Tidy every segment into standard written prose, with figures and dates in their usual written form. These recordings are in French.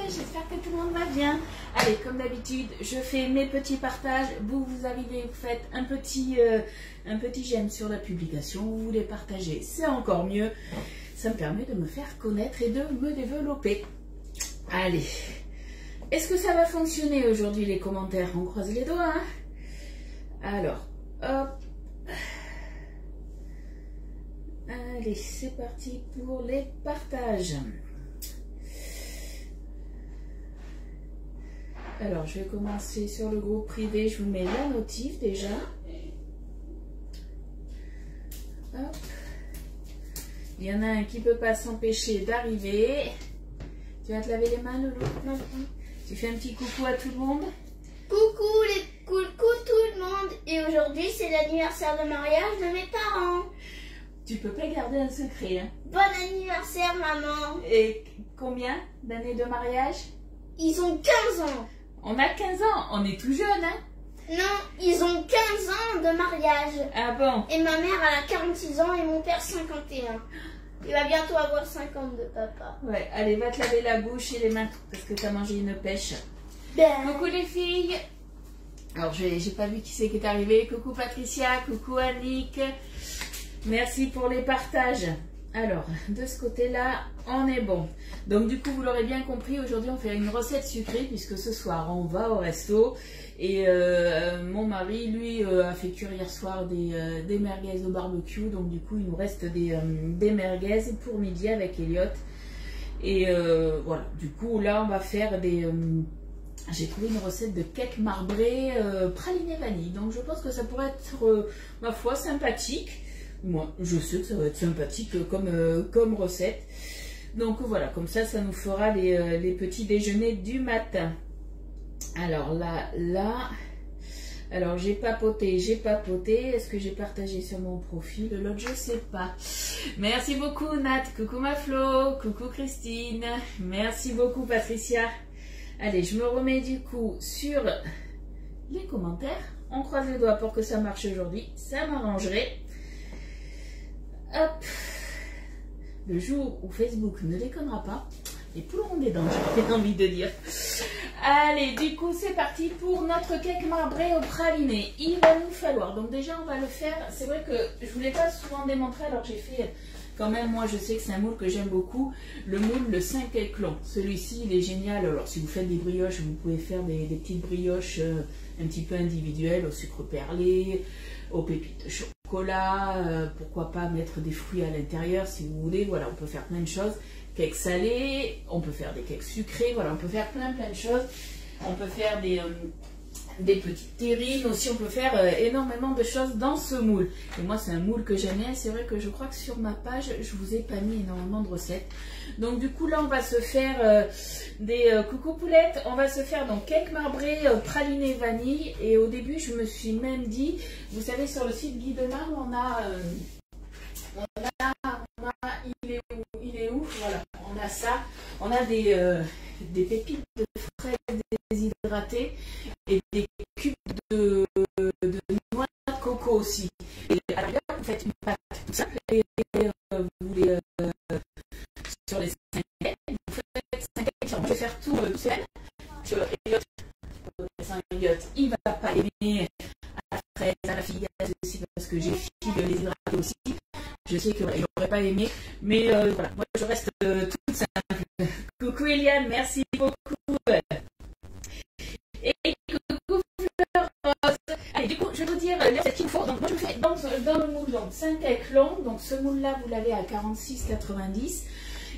j'espère que tout le monde va bien. Allez, comme d'habitude, je fais mes petits partages. Vous arrivez, vous faites un petit j'aime sur la publication, vous les partagez, c'est encore mieux. Ça me permet de me faire connaître et de me développer. Allez, est-ce que ça va fonctionner aujourd'hui les commentaires? On croise les doigts, hein? Alors, hop. Allez, c'est parti pour les partages. Alors, je vais commencer sur le groupe privé. Je vous mets la notif déjà. Hop. Il y en a un qui ne peut pas s'empêcher d'arriver. Tu vas te laver les mains, Loulou? Non. Tu fais un petit coucou à tout le monde? Coucou tout le monde. Et aujourd'hui, c'est l'anniversaire de mariage de mes parents. Tu peux pas garder un secret, hein? Bon anniversaire, maman. Et combien d'années de mariage? Ils ont 15 ans. On a 15 ans, on est tout jeune, hein? Non, ils ont 15 ans de mariage. Ah bon? Et ma mère, elle a 46 ans et mon père 51. Il va bientôt avoir 50 de papa. Ouais, allez, va te laver la bouche et les mains parce que tu as mangé une pêche. Ben... Coucou les filles. Alors, j'ai pas vu qui c'est qui est arrivé. Coucou Patricia, coucou Annick. Merci pour les partages. Alors, de ce côté-là, on est bon. Donc, du coup, vous l'aurez bien compris, aujourd'hui, on fait une recette sucrée puisque ce soir, on va au resto. Et mon mari, lui, a fait cuire hier soir des merguez au barbecue. Donc, du coup, il nous reste des merguez pour midi avec Elliot. Et voilà, du coup, là, on va faire des... j'ai trouvé une recette de cake marbré praliné vanille. Donc, je pense que ça pourrait être, ma foi, sympathique. Moi, je sais que ça va être sympathique comme recette. Donc voilà, comme ça nous fera les petits déjeuners du matin. Alors là, alors j'ai papoté. Est-ce que j'ai partagé sur mon profil? L'autre, je sais pas. Merci beaucoup Nat, coucou ma Flo, coucou Christine. Merci beaucoup Patricia. Allez, je me remets du coup sur les commentaires. On croise les doigts pour que ça marche aujourd'hui. Ça m'arrangerait. Hop, le jour où Facebook ne déconnera pas, les poules auront des dents, j'ai envie de dire. Allez, du coup, c'est parti pour notre cake marbré au praliné. Il va nous falloir, donc déjà, on va le faire. C'est vrai que je ne voulais pas souvent démontrer, alors j'ai fait quand même, moi, je sais que c'est un moule que j'aime beaucoup. Le moule, le 5 cake long. Celui-ci, il est génial. Alors, si vous faites des brioches, vous pouvez faire des petites brioches un petit peu individuelles au sucre perlé, aux pépites de chocolat, pourquoi pas mettre des fruits à l'intérieur si vous voulez, voilà, on peut faire plein de choses, cakes salés, on peut faire des cakes sucrés, voilà, on peut faire plein de choses, on peut faire des petites terrines aussi, on peut faire énormément de choses dans ce moule. Et moi, c'est un moule que j'aime bien. C'est vrai que je crois que sur ma page, je vous ai pas mis énormément de recettes. Donc du coup, là, on va se faire des coucou poulettes. On va se faire donc cake marbré praliné vanille. Et au début, je me suis même dit, vous savez, sur le site Guy Demar, il est où? Voilà, on a ça. On a des pépites de fraises déshydratées et des cubes de noix de coco aussi. Et à l'arrière, vous faites une pâte toute simple et vous les sur les 5 cakes, vous faites 5 cakes. Je vais faire tout seul. Elliot, il ne va pas aimer à la fraise, à la fillette aussi, parce que j'ai filé les hydratés aussi. Je sais qu'il n'aurait pas aimé, mais voilà, moi je reste toute simple. Coucou Eliane, merci beaucoup. Et coucou Fleur Rose. Allez, du coup, je vais vous dire ce qu'il faut. Donc, moi je fais dans le moule, donc 5 cakes longs. Donc ce moule-là, vous l'avez à 46,90.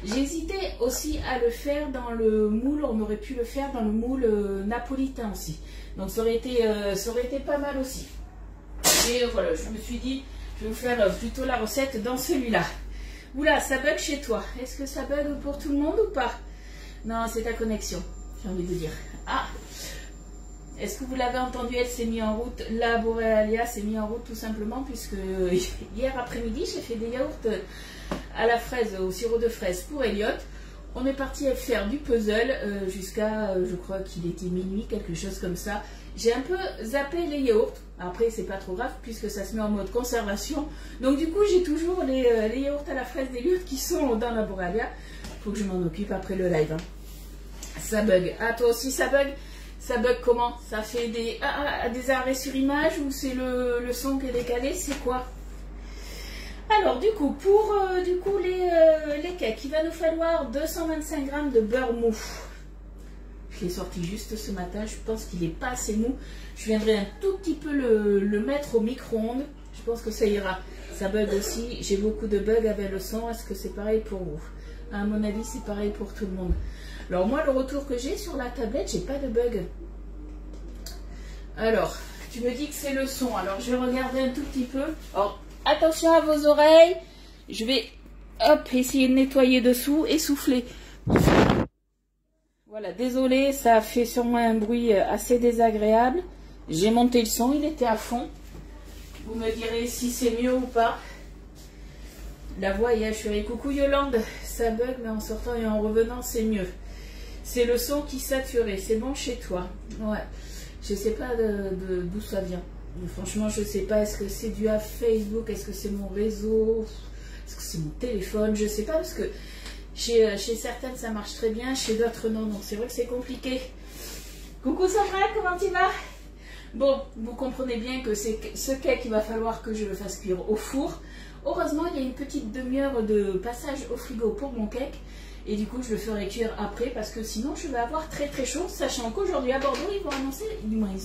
J'hésitais aussi à le faire dans le moule, on aurait pu le faire dans le moule napolitain aussi. Donc ça aurait été pas mal aussi. Et voilà, je me suis dit, je vais vous faire plutôt la recette dans celui-là. Oula, ça bug chez toi. Est-ce que ça bug pour tout le monde ou pas? Non, c'est ta connexion, j'ai envie de dire. Ah, est-ce que vous l'avez entendu? Elle s'est mise en route. La Borealia s'est mise en route tout simplement puisque hier après-midi, j'ai fait des yaourts à la fraise, au sirop de fraise pour Elliot. On est parti à faire du puzzle jusqu'à, je crois qu'il était minuit, quelque chose comme ça. J'ai un peu zappé les yaourts. Après, c'est pas trop grave puisque ça se met en mode conservation. Donc du coup, j'ai toujours les yaourts à la fraise d'Elliot qui sont dans la Borealia. Il faut que je m'en occupe après le live. Hein. Ça bug. Ah, toi aussi ça bug? Ça bug comment? Ça fait des arrêts sur image ou c'est le son qui est décalé? C'est quoi? Alors du coup, pour les cakes, il va nous falloir 225 g de beurre mou. Je l'ai sorti juste ce matin, je pense qu'il n'est pas assez mou. Je viendrai un tout petit peu le mettre au micro-ondes. Je pense que ça ira. Ça bug aussi. J'ai beaucoup de bugs avec le son. Est-ce que c'est pareil pour vous? À mon avis, c'est pareil pour tout le monde. Alors moi, le retour que j'ai sur la tablette, j'ai pas de bug. Alors, tu me dis que c'est le son. Alors, je vais regarder un tout petit peu. Alors, attention à vos oreilles. Je vais, hop, essayer de nettoyer dessous et souffler. Voilà, désolé, ça fait sur moi un bruit assez désagréable. J'ai monté le son, il était à fond. Vous me direz si c'est mieux ou pas. La voix est assurée. Coucou Yolande, ça bug, mais en sortant et en revenant, c'est mieux. C'est le son qui saturé. C'est bon chez toi? Ouais. Je sais pas d'où ça vient. Franchement, je sais pas. Est-ce que c'est dû à Facebook? Est-ce que c'est mon réseau? Est-ce que c'est mon téléphone? Je sais pas parce que chez certaines ça marche très bien, chez d'autres non. Donc c'est vrai que c'est compliqué. Coucou Sandra, comment tu vas? Bon, vous comprenez bien que c'est ce cake qu'il va falloir que je le fasse cuire au four. Heureusement, il y a une petite demi-heure de passage au frigo pour mon cake. Et du coup, je le ferai cuire après parce que sinon, je vais avoir très très chaud. Sachant qu'aujourd'hui à Bordeaux, ils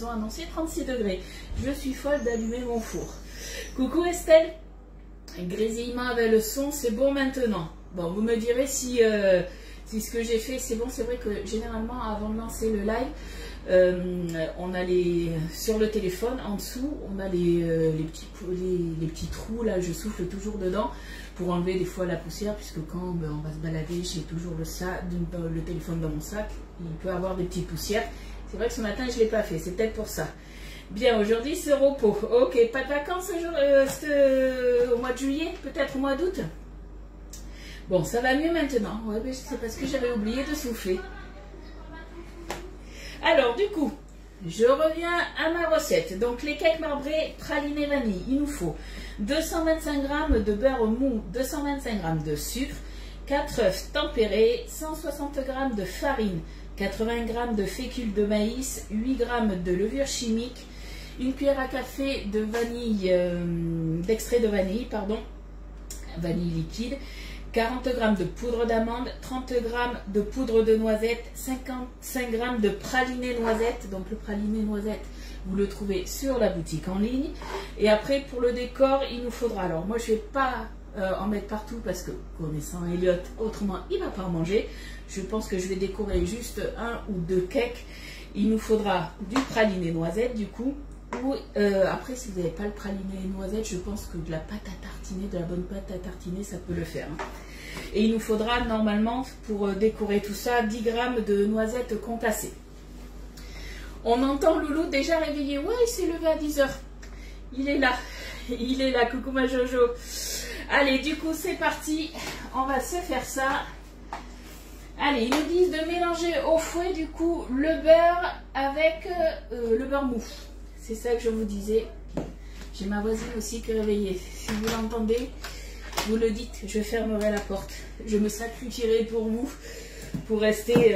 ont annoncé 36 degrés. Je suis folle d'allumer mon four. Coucou Estelle. Grésillement avec le son, c'est bon maintenant. Bon, vous me direz si ce que j'ai fait, c'est bon. C'est vrai que généralement, avant de lancer le live, on a sur le téléphone, en dessous, on a les petits trous, là, je souffle toujours dedans pour enlever des fois la poussière, puisque quand on va se balader, j'ai toujours le téléphone dans mon sac, il peut avoir des petites poussières. C'est vrai que ce matin, je ne l'ai pas fait, c'est peut-être pour ça. Bien, aujourd'hui, c'est repos. Ok, pas de vacances au mois de juillet, peut-être au mois d'août. Bon, ça va mieux maintenant. Ouais, mais c'est parce que j'avais oublié de souffler. Alors, du coup, je reviens à ma recette. Donc, les cakes marbrés pralinés vanille, il nous faut 225 g de beurre mou, 225 g de sucre, 4 œufs tempérés, 160 g de farine, 80 g de fécule de maïs, 8 g de levure chimique, une cuillère à café de vanille, d'extrait de vanille, pardon, vanille liquide, 40 g de poudre d'amande, 30 g de poudre de noisette, 55 g de praliné noisette. Donc le praliné noisette, vous le trouvez sur la boutique en ligne. Et après, pour le décor, il nous faudra, alors moi je ne vais pas en mettre partout parce que connaissant Elliot, autrement il ne va pas en manger. Je pense que je vais décorer juste 1 ou 2 cakes. Il nous faudra du praliné noisette du coup. Ou après, si vous n'avez pas le praliné noisette, je pense que de la pâte à tartiner, de la bonne pâte à tartiner, ça peut le faire. Et il nous faudra normalement, pour décorer tout ça, 10 g de noisettes concassées. On entend Loulou déjà réveillé. Ouais, il s'est levé à 10 h. Il est là. Il est là. Coucou ma Jojo. Allez, du coup, c'est parti. On va se faire ça. Allez, ils nous disent de mélanger au fouet, du coup, le beurre avec le beurre mou. C'est ça que je vous disais. J'ai ma voisine aussi qui est réveillée. Si vous l'entendez, vous le dites, je fermerai la porte. Je me sacrifierai pour vous, pour rester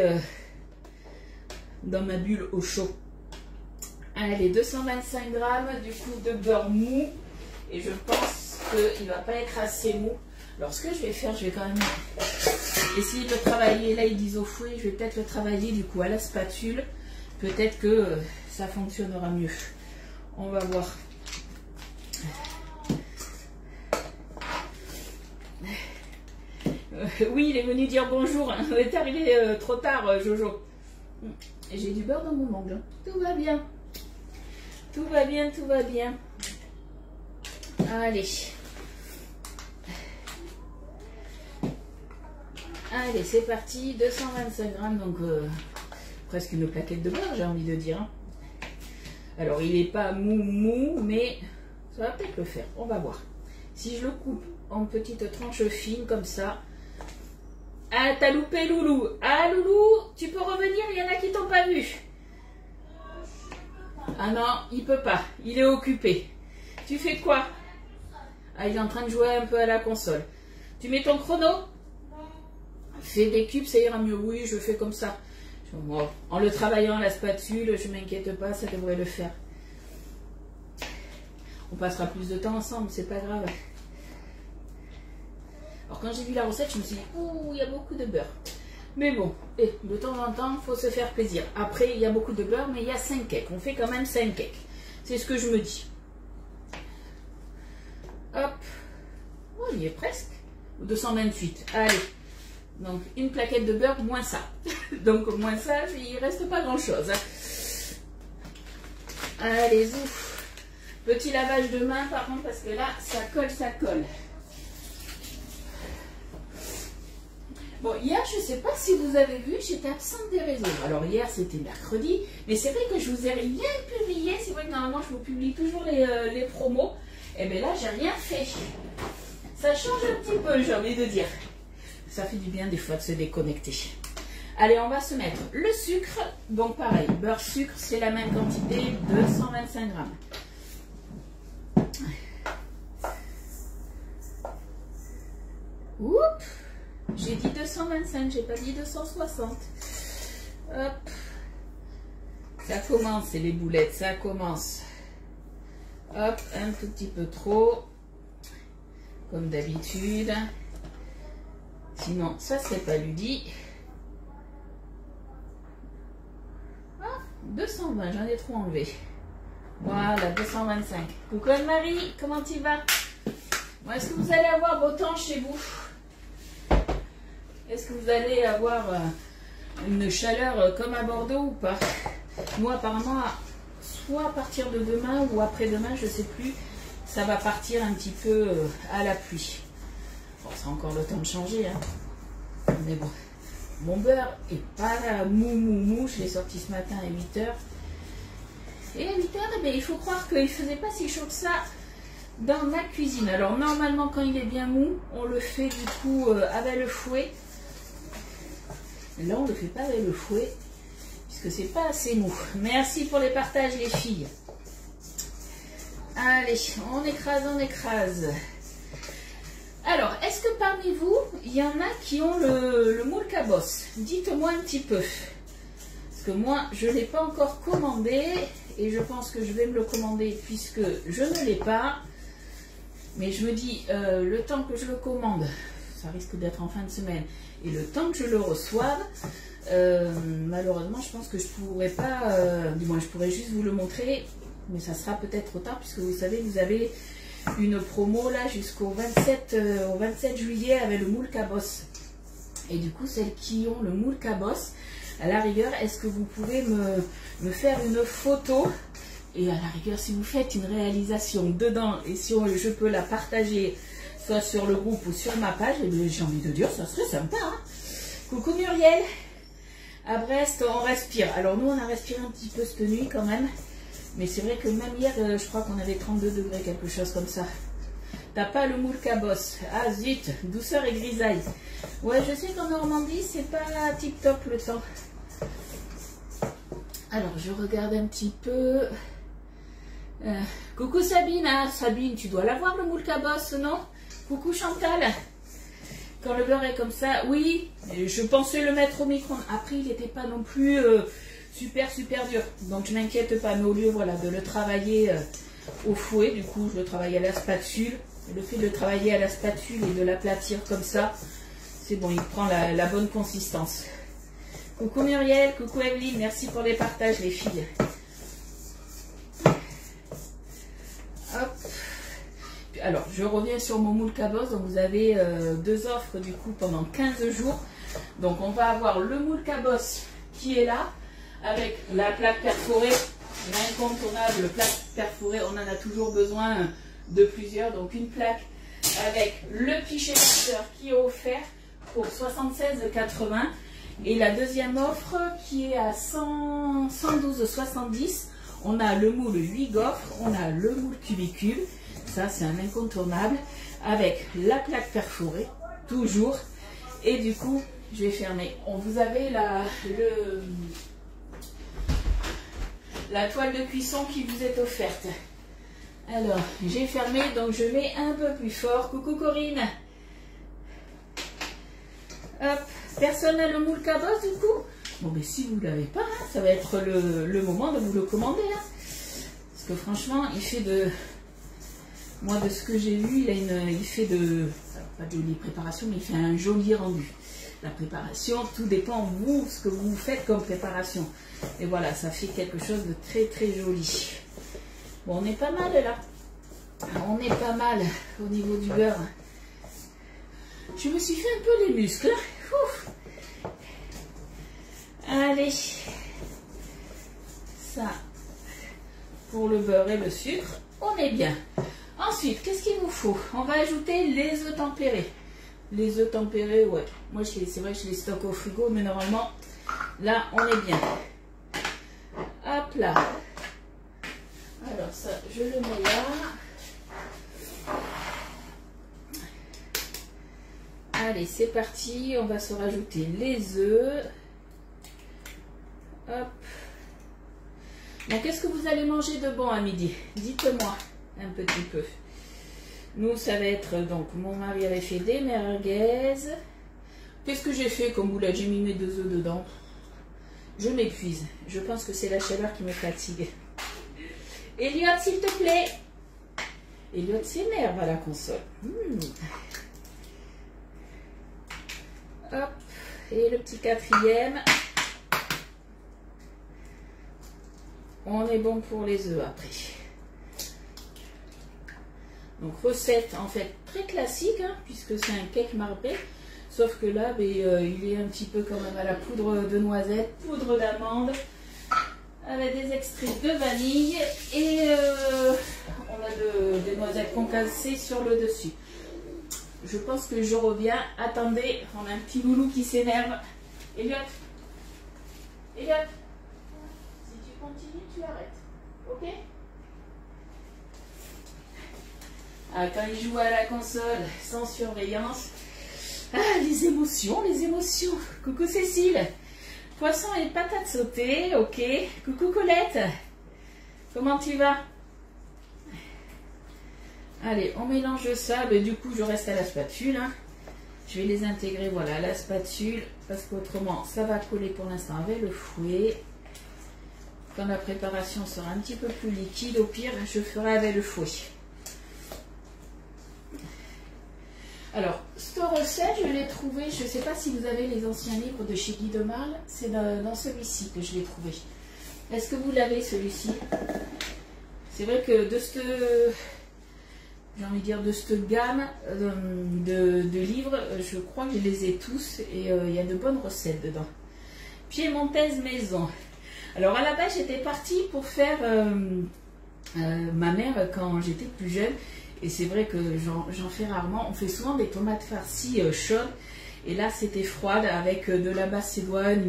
dans ma bulle au chaud. Allez, 225 g du coup de beurre mou. Et je pense qu'il ne va pas être assez mou. Alors ce que je vais faire, je vais quand même essayer de le travailler. Là, ils disent au fouet, je vais peut-être le travailler du coup à la spatule. Peut-être que ça fonctionnera mieux. On va voir. Oui, il est venu dire bonjour. On est arrivé trop tard, Jojo. J'ai du beurre dans mon ongle. Tout va bien. Tout va bien, tout va bien. Allez. Allez, c'est parti. 225 g, donc presque une plaquette de beurre, j'ai envie de dire. Alors, il n'est pas mou, mais ça va peut-être le faire. On va voir. Si je le coupe en petites tranches fines, comme ça. Ah, t'as loupé Loulou. Ah, Loulou, tu peux revenir, il y en a qui t'ont pas vu. Ah non, il peut pas. Il est occupé. Tu fais quoi? Ah, il est en train de jouer un peu à la console. Tu mets ton chrono? Fais des cubes, ça ira mieux. Oui, je fais comme ça. Bon, en le travaillant à la spatule, je ne m'inquiète pas, ça devrait le faire. On passera plus de temps ensemble, c'est pas grave. Alors quand j'ai vu la recette, je me suis dit, ouh, il y a beaucoup de beurre. Mais bon, et de temps en temps, il faut se faire plaisir. Après, il y a beaucoup de beurre, mais il y a 5 cakes. On fait quand même 5 cakes. C'est ce que je me dis. Hop. Oh, il y est presque. 228. Allez. Donc, une plaquette de beurre, moins ça. Donc, moins ça, il ne reste pas grand-chose. Allez, ouf. Petit lavage de main, par contre, parce que là, ça colle, ça colle. Bon, hier, je ne sais pas si vous avez vu, j'étais absente des réseaux. Alors, hier, c'était mercredi, mais c'est vrai que je vous ai rien publié. C'est vrai que normalement, je vous publie toujours les promos. Et bien là, j'ai rien fait. Ça change un petit peu, j'ai envie de dire. Ça fait du bien des fois de se déconnecter. Allez, on va se mettre le sucre. Donc pareil, beurre, sucre, c'est la même quantité, 225 grammes. Oups, j'ai dit 225, j'ai pas dit 260. Hop. Ça commence, c'est les boulettes, ça commence. Hop, un tout petit peu trop. Comme d'habitude. Sinon, ça c'est pas ludie. Ah, 220, j'en ai trop enlevé. Voilà, 225. Coucou Anne-Marie, comment tu vas? Bon, est-ce que vous allez avoir beau temps chez vous? Est-ce que vous allez avoir une chaleur comme à Bordeaux ou pas? Moi, apparemment, soit à partir de demain ou après-demain, je ne sais plus, ça va partir un petit peu à la pluie. Bon, ça a encore le temps de changer, hein. Mais bon, mon beurre est pas mou. Je l'ai sorti ce matin à 8 h. Et à 8 h, eh bien, il faut croire qu'il ne faisait pas si chaud que ça dans ma cuisine. Alors, normalement, quand il est bien mou, on le fait du coup avec le fouet. Là, on ne le fait pas avec le fouet, puisque c'est pas assez mou. Merci pour les partages, les filles. Allez, on écrase, on écrase. Alors, est-ce que parmi vous, il y en a qui ont le moule Cabos? Dites-moi un petit peu. Parce que moi, je ne l'ai pas encore commandé. Et je pense que je vais me le commander puisque je ne l'ai pas. Mais je me dis, le temps que je le commande, ça risque d'être en fin de semaine. Et le temps que je le reçoive, malheureusement, je pense que je ne pourrai pas, du moins je pourrais juste vous le montrer. Mais ça sera peut-être trop tard puisque vous savez, vous avez une promo là jusqu'au 27 juillet avec le moule Cabos. Et du coup, celles qui ont le moule Cabos, à la rigueur, est-ce que vous pouvez me faire une photo? Et à la rigueur, si vous faites une réalisation dedans et si je peux la partager soit sur le groupe ou sur ma page, j'ai envie de dire, ça serait sympa. Hein. Coucou Muriel, à Brest, on respire. Alors nous, on a respiré un petit peu cette nuit quand même. Mais c'est vrai que même hier, je crois qu'on avait 32 degrés, quelque chose comme ça. T'as pas le moule Cabos. Ah zut, douceur et grisaille. Ouais, je sais qu'en Normandie, c'est pas tip top le temps. Alors, je regarde un petit peu. Coucou Sabine. Ah, Sabine, tu dois l'avoir le moule Cabos, non? Coucou Chantal. Quand le beurre est comme ça, oui, je pensais le mettre au micro-ondes. Après, il n'était pas non plus super dur. Donc, je m'inquiète pas. Mais au lieu, voilà, de le travailler au fouet, du coup, je le travaille à la spatule. Le fait de le travailler à la spatule et de l'aplatir comme ça, c'est bon, il prend la bonne consistance. Coucou Muriel, coucou Evelyne, merci pour les partages les filles. Hop. Alors, je reviens sur mon moule Cabos. Donc, vous avez deux offres du coup pendant 15 jours. Donc, on va avoir le moule Cabos qui est là, avec la plaque perforée, l'incontournable plaque perforée. On en a toujours besoin de plusieurs. Donc, une plaque avec le pichet perceur qui est offert pour 76,80. Et la deuxième offre qui est à 112,70. On a le moule 8 gaufres, on a le moule cubicule. Ça, c'est un incontournable. Avec la plaque perforée, toujours. Et du coup, je vais fermer. Vous avez la toile de cuisson qui vous est offerte. Alors, j'ai fermé, donc je mets un peu plus fort. Coucou Corinne. Hop. Personne n'a le moule Cabos du coup? Bon, mais si vous ne l'avez pas, hein, ça va être le moment de vous le commander. Hein. Parce que franchement, il fait de... Moi, de ce que j'ai vu, il fait de... Pas de jolie préparation, mais il fait un joli rendu. La préparation, tout dépend, vous, ce que vous faites comme préparation. Et voilà, ça fait quelque chose de très, très joli. Bon, on est pas mal, là. On est pas mal au niveau du beurre. Je me suis fait un peu les muscles. Ouf. Allez, ça, pour le beurre et le sucre, on est bien. Ensuite, qu'est-ce qu'il nous faut? On va ajouter les œufs tempérés. Les œufs tempérés, ouais. Moi, c'est vrai que je les stocke au frigo, mais normalement, là, on est bien. Hop là. Alors ça, je le mets là. Allez, c'est parti. On va se rajouter les œufs. Hop. Bon, qu'est-ce que vous allez manger de bon à midi? Dites-moi un petit peu. Nous, ça va être, donc, mon mari avait fait des merguez. Qu'est-ce que j'ai fait comme boulette? J'ai mis mes 2 œufs dedans. Je m'épuise. Je pense que c'est la chaleur qui me fatigue. Elliot, s'il te plaît. Elliot s'énerve à la console. Hop. Et le petit 4e. On est bon pour les œufs après. Donc recette en fait très classique, hein, puisque c'est un cake marbré. Sauf que là, il est un petit peu quand même à la poudre de noisette, poudre d'amande, avec des extraits de vanille. Et on a des noisettes concassées sur le dessus. Je pense que je reviens. Attendez, on a un petit loulou qui s'énerve. Elliot, Elliot. Continue, tu arrêtes. Ok? Ah, quand il joue à la console sans surveillance. Ah, les émotions, les émotions. Coucou Cécile. Poisson et patates sautées. Ok. Coucou Colette. Comment tu vas? Allez, on mélange ça. Mais du coup, je reste à la spatule. Hein. Je vais les intégrer, voilà, à la spatule. Parce qu'autrement, ça va coller pour l'instant avec le fouet. Quand la préparation sera un petit peu plus liquide, au pire, je ferai avec le fouet. Alors, cette recette, je l'ai trouvée, je ne sais pas si vous avez les anciens livres de chez Guy de Marle, c'est dans celui-ci que je l'ai trouvé. Est-ce que vous l'avez, celui-ci? C'est vrai que de cette, j'ai envie de dire, de cette gamme de livres, je crois que je les ai tous et il y a de bonnes recettes dedans. Piémontaise maison. Alors à la base j'étais partie pour faire ma mère quand j'étais plus jeune et c'est vrai que j'en fais rarement. On fait souvent des tomates farcies chaudes et là c'était froide avec de la macédoine,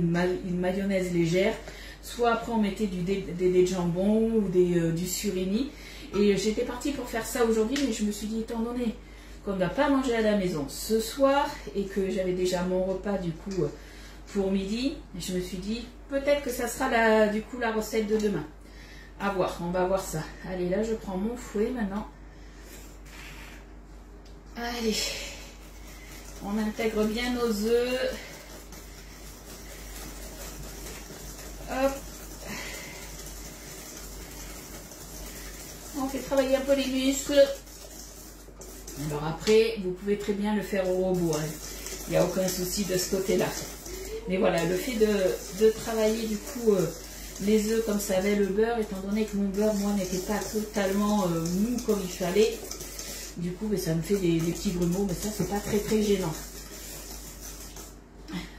une mayonnaise légère. Soit après on mettait des dés de jambon ou du surimi et j'étais partie pour faire ça aujourd'hui, mais je me suis dit étant donné qu'on ne va pas manger à la maison ce soir et que j'avais déjà mon repas du coup pour midi, je me suis dit peut-être que ça sera du coup la recette de demain. À voir, on va voir ça. Allez, là je prends mon fouet maintenant. Allez, on intègre bien nos œufs. Hop. On fait travailler un peu les muscles. Alors après, vous pouvez très bien le faire au robot. Hein. Il n'y a aucun souci de ce côté-là. Mais voilà, le fait de travailler du coup les œufs comme ça avec le beurre, étant donné que mon beurre, moi, n'était pas totalement mou comme il fallait, du coup, ça me fait des petits grumeaux, mais ça, c'est pas très très gênant.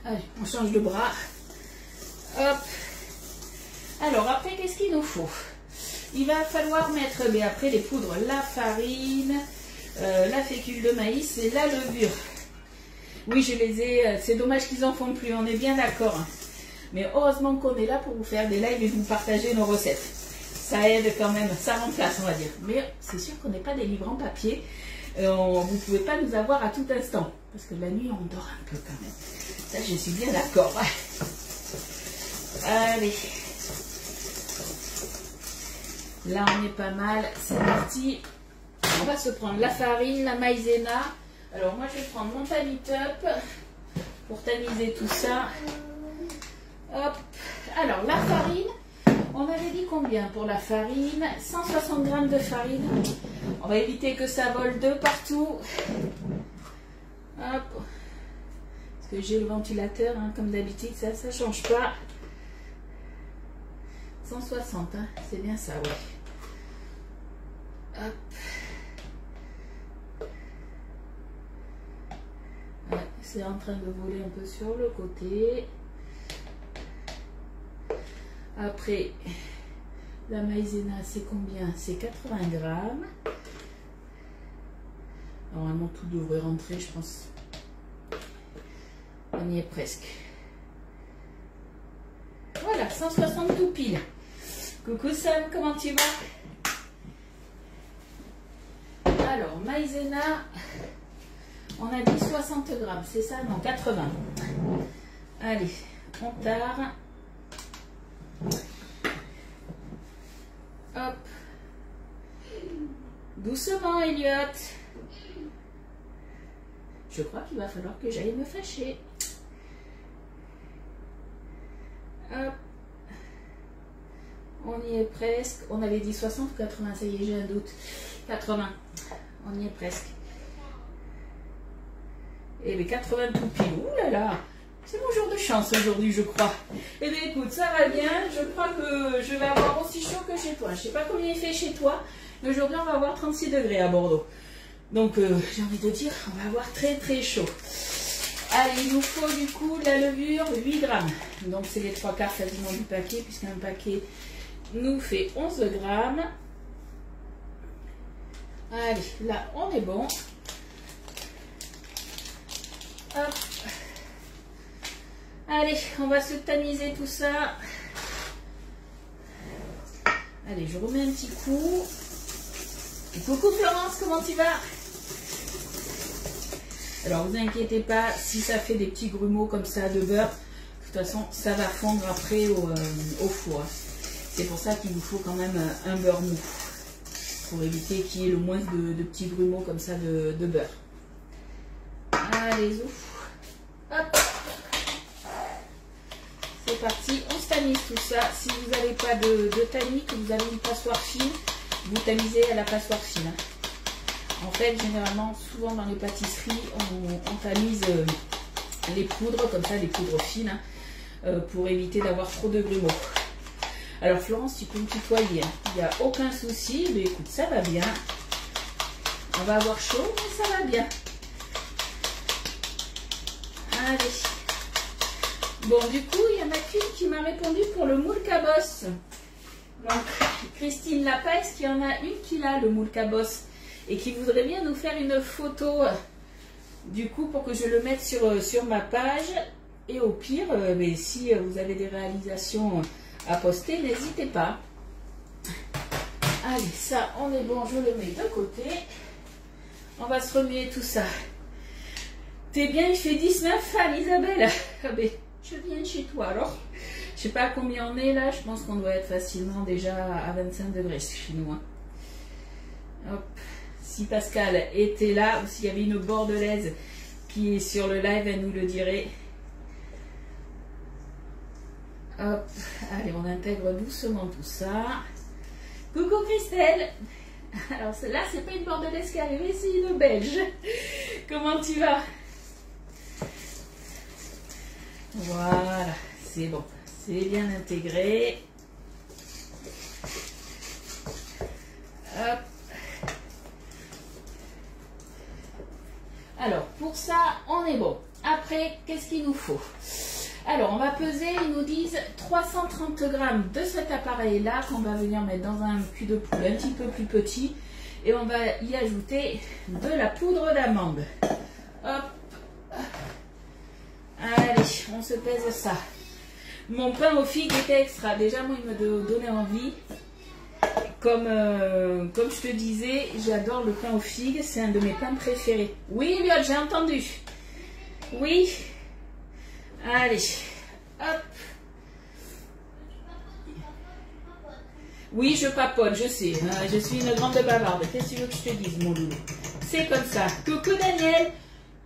Allez, on change de bras. Hop. Alors, après, qu'est-ce qu'il nous faut? Il va falloir mettre, mais après les poudres, la farine, la fécule de maïs et la levure. Oui, je les ai, c'est dommage qu'ils en font plus, on est bien d'accord. Mais heureusement qu'on est là pour vous faire des lives et vous partager nos recettes. Ça aide quand même, ça remplace, on va dire. Mais c'est sûr qu'on n'est pas des livres en papier. Vous ne pouvez pas nous avoir à tout instant. Parce que la nuit, on dort un peu quand même. Ça, je suis bien d'accord. Allez. Là, on est pas mal. C'est parti. On va se prendre la farine, la maïzena. Alors, moi, je vais prendre mon Tamitop pour tamiser tout ça. Hop. Alors, la farine, on avait dit combien pour la farine? 160 g de farine. On va éviter que ça vole de partout. Hop. Parce que j'ai le ventilateur, hein, comme d'habitude, ça ne change pas. 160, hein, c'est bien ça, ouais. Hop. Ouais, c'est en train de voler un peu sur le côté. Après, la maïzena, c'est combien? C'est 80 g. Normalement, tout devrait rentrer, je pense. On y est presque. Voilà, 160 tout pile. Coucou Sam, comment tu vas? Alors, maïzena, on a dit 60 g, c'est ça? Non, 80. Allez, on tare. Hop. Doucement, Elliot. Je crois qu'il va falloir que j'aille me fâcher. Hop. On y est presque. On avait dit 60 ou 80, ça y est, j'ai un doute. 80. On y est presque. Et les 80 tout pile. Ouh là là. C'est mon jour de chance aujourd'hui, je crois. Eh bien, écoute, ça va bien. Je crois que je vais avoir aussi chaud que chez toi. Je ne sais pas combien il fait chez toi, mais aujourd'hui, on va avoir 36 degrés à Bordeaux. Donc, j'ai envie de dire, on va avoir très très chaud. Allez, il nous faut du coup la levure 8 grammes. Donc, c'est les 3/4 quasiment du paquet, puisqu'un paquet nous fait 11 grammes. Allez, là, on est bon. Hop. Allez, on va se tamiser tout ça. Allez, je remets un petit coup. Coucou Florence, comment tu vas? Alors, vous inquiétez pas, si ça fait des petits grumeaux comme ça de beurre, de toute façon, ça va fondre après au four. C'est pour ça qu'il vous faut quand même un beurre mou, pour éviter qu'il y ait le moins de petits grumeaux comme ça de beurre. Allez, ouf. Hop. C'est parti, on se tamise tout ça. Si vous n'avez pas de tamis, que vous avez une passoire fine, vous tamisez à la passoire fine. En fait, généralement, souvent dans les pâtisseries, on tamise les poudres, comme ça, les poudres fines, pour éviter d'avoir trop de grumeaux. Alors Florence, tu peux me tutoyer, il n'y a aucun souci. Mais écoute, ça va bien. On va avoir chaud, mais ça va bien. Allez. Bon, du coup, il y en a qu'une qui m'a répondu pour le moule cabosse. Donc, Christine Lapace, qui en a une qui l'a, le moule cabosse, et qui voudrait bien nous faire une photo, du coup, pour que je le mette sur ma page. Et au pire, mais si vous avez des réalisations à poster, n'hésitez pas. Allez, ça, on est bon, je le mets de côté. On va se remuer tout ça. T'es bien, il fait 19, Anne-Isabelle. Ah ben, je viens de chez toi alors. Je sais pas à combien on est là, je pense qu'on doit être facilement déjà à 25 degrés chez nous. Hein. Hop. Si Pascal était là, ou s'il y avait une bordelaise qui est sur le live, elle nous le dirait. Hop. Allez, on intègre doucement tout ça. Coucou Christelle. Alors là, c'est pas une bordelaise qui est arrivée, c'est une belge. Comment tu vas? Voilà, c'est bon. C'est bien intégré. Hop. Alors, pour ça, on est bon. Après, qu'est-ce qu'il nous faut? Alors, on va peser, ils nous disent 330 grammes de cet appareil-là qu'on va venir mettre dans un cul de poule un petit peu plus petit. Et on va y ajouter de la poudre d'amande. Hop. Allez, on se pèse ça. Mon pain aux figues était extra. Déjà, moi, il me donnait envie. Comme je te disais, j'adore le pain aux figues. C'est un de mes pains préférés. Oui, Elliot, j'ai entendu. Oui. Allez. Hop. Oui, je papote, je sais. Je suis une grande bavarde. Qu'est-ce que tu veux que je te dise, mon loulou? C'est comme ça. Coucou, Daniel.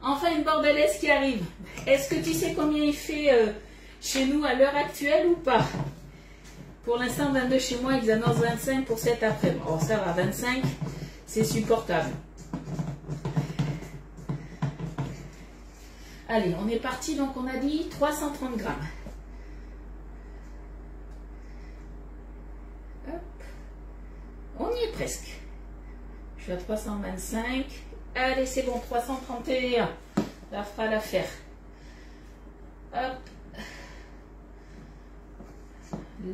Enfin, une bordelaise qui arrive. Est-ce que tu sais combien il fait chez nous à l'heure actuelle ou pas? Pour l'instant, 22 chez moi, ils annoncent 25 pour cet après-midi. Oh, ça va, 25, c'est supportable. Allez, on est parti, donc on a dit 330 grammes. Hop. On y est presque. Je suis à 325. Allez, c'est bon, 331. Ça fera l'affaire. Hop.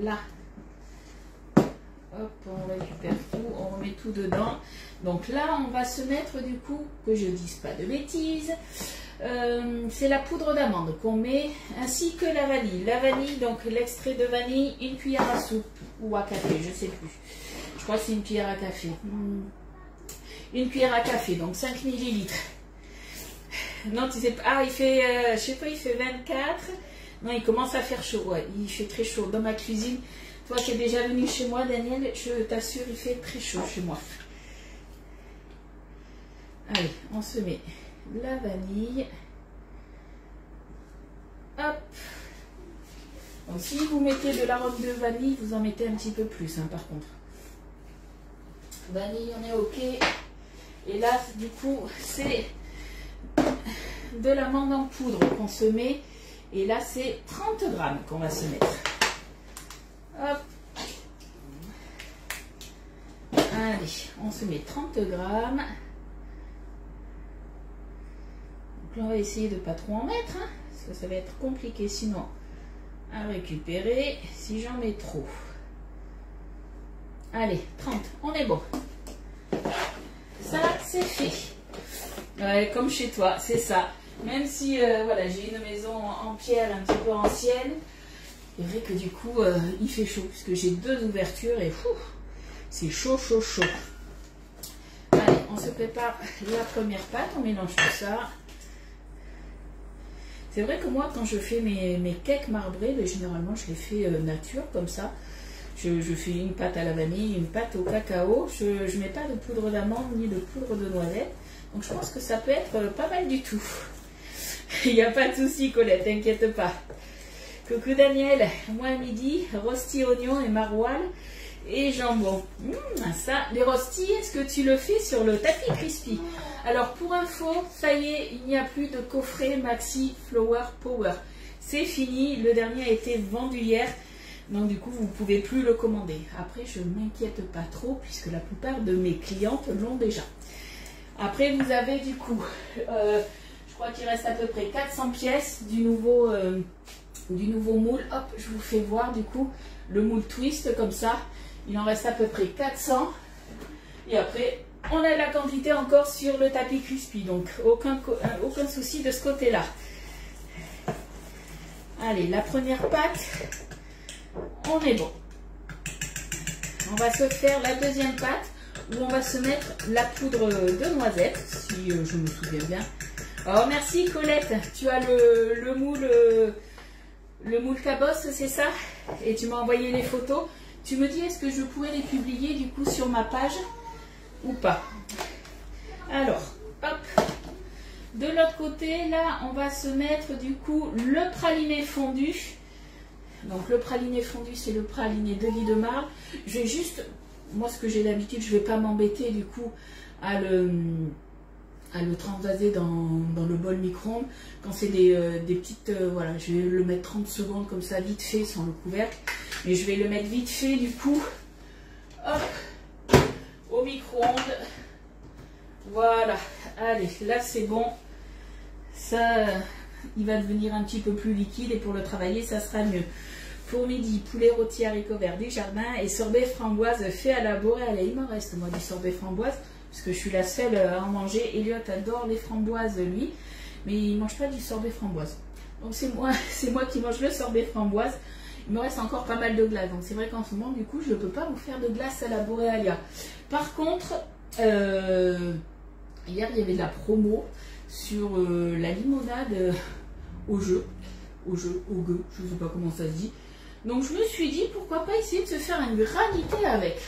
Là. Hop, on récupère tout, on remet tout dedans. Donc là, on va se mettre du coup, que je dise pas de bêtises, c'est la poudre d'amande qu'on met, ainsi que la vanille. La vanille, donc l'extrait de vanille, une cuillère à soupe ou à café, je sais plus. Je crois que c'est une cuillère à café. Une cuillère à café, donc 5 millilitres. Non, tu sais pas, ah, il fait, je sais pas, il fait 24. Non, il commence à faire chaud, ouais, il fait très chaud. Dans ma cuisine, toi qui es déjà venu chez moi, Daniel, je t'assure, il fait très chaud chez moi. Allez, on se met la vanille. Hop. Donc si vous mettez de l'arôme de vanille, vous en mettez un petit peu plus, hein, par contre. Vanille, on est ok. Et là, du coup, c'est de l'amande en poudre qu'on se met. Et là, c'est 30 grammes qu'on va se mettre. Hop. Allez, on se met 30 grammes. Donc là, on va essayer de ne pas trop en mettre, hein, parce que ça va être compliqué sinon à récupérer si j'en mets trop. Allez, 30, on est bon. Ça, c'est fait. Ouais, comme chez toi, c'est ça. Même si voilà, j'ai une maison en pierre un petit peu ancienne, c'est vrai que du coup, il fait chaud, puisque j'ai 2 ouvertures et c'est chaud, chaud, chaud. Allez, on se prépare la première pâte, on mélange tout ça. C'est vrai que moi, quand je fais mes cakes marbrés, généralement, je les fais nature, comme ça. Je fais une pâte à la vanille, une pâte au cacao. Je ne mets pas de poudre d'amande ni de poudre de noisette. Donc, je pense que ça peut être pas mal du tout. Il n'y a pas de souci, Colette, t'inquiète pas. Coucou Daniel, moi à midi, rosti oignon et maroilles et jambon. Ça, les rostis, est-ce que tu le fais sur le tapis crispy? Alors pour info, ça y est, il n'y a plus de coffret Maxi Flower Power. C'est fini, le dernier a été vendu hier, donc du coup vous ne pouvez plus le commander. Après, je ne m'inquiète pas trop puisque la plupart de mes clientes l'ont déjà. Après, vous avez du coup, je crois qu'il reste à peu près 400 pièces du nouveau moule. Hop, je vous fais voir du coup le moule twist comme ça. Il en reste à peu près 400. Et après, on a la quantité encore sur le tapis crispy. Donc, aucun souci de ce côté-là. Allez, la première pâte, on est bon. On va se faire la deuxième pâte où on va se mettre la poudre de noisette, si je me souviens bien. Oh, merci Colette. Tu as le moule cabosse, c'est ça? Et tu m'as envoyé les photos. Tu me dis, est-ce que je pourrais les publier du coup sur ma page ou pas? Alors, hop. De l'autre côté, là, on va se mettre du coup le praliné fondu. Donc le praliné fondu, c'est le praliné de lit de marbre. Je vais juste, moi ce que j'ai d'habitude, je ne vais pas m'embêter du coup à le transvaser dans le bol micro-ondes. Quand c'est des petites, voilà, je vais le mettre 30 secondes comme ça, vite fait, sans le couvercle. Mais je vais le mettre vite fait du coup, hop, au micro-ondes. Voilà, allez, là c'est bon. Ça, il va devenir un petit peu plus liquide et pour le travailler, ça sera mieux. Pour midi, poulet rôti haricots verts du jardin et sorbet framboise fait à la boréale. Il m'en reste moi du sorbet framboise parce que je suis la seule à en manger. Elliot adore les framboises lui, mais il ne mange pas du sorbet framboise. Donc c'est moi qui mange le sorbet framboise. Il me reste encore pas mal de glace. Donc c'est vrai qu'en ce moment, du coup, je ne peux pas vous faire de glace à la boréalia. Par contre, hier, il y avait de la promo sur la limonade au gueux, je ne sais pas comment ça se dit. Donc je me suis dit, pourquoi pas essayer de se faire un granité avec.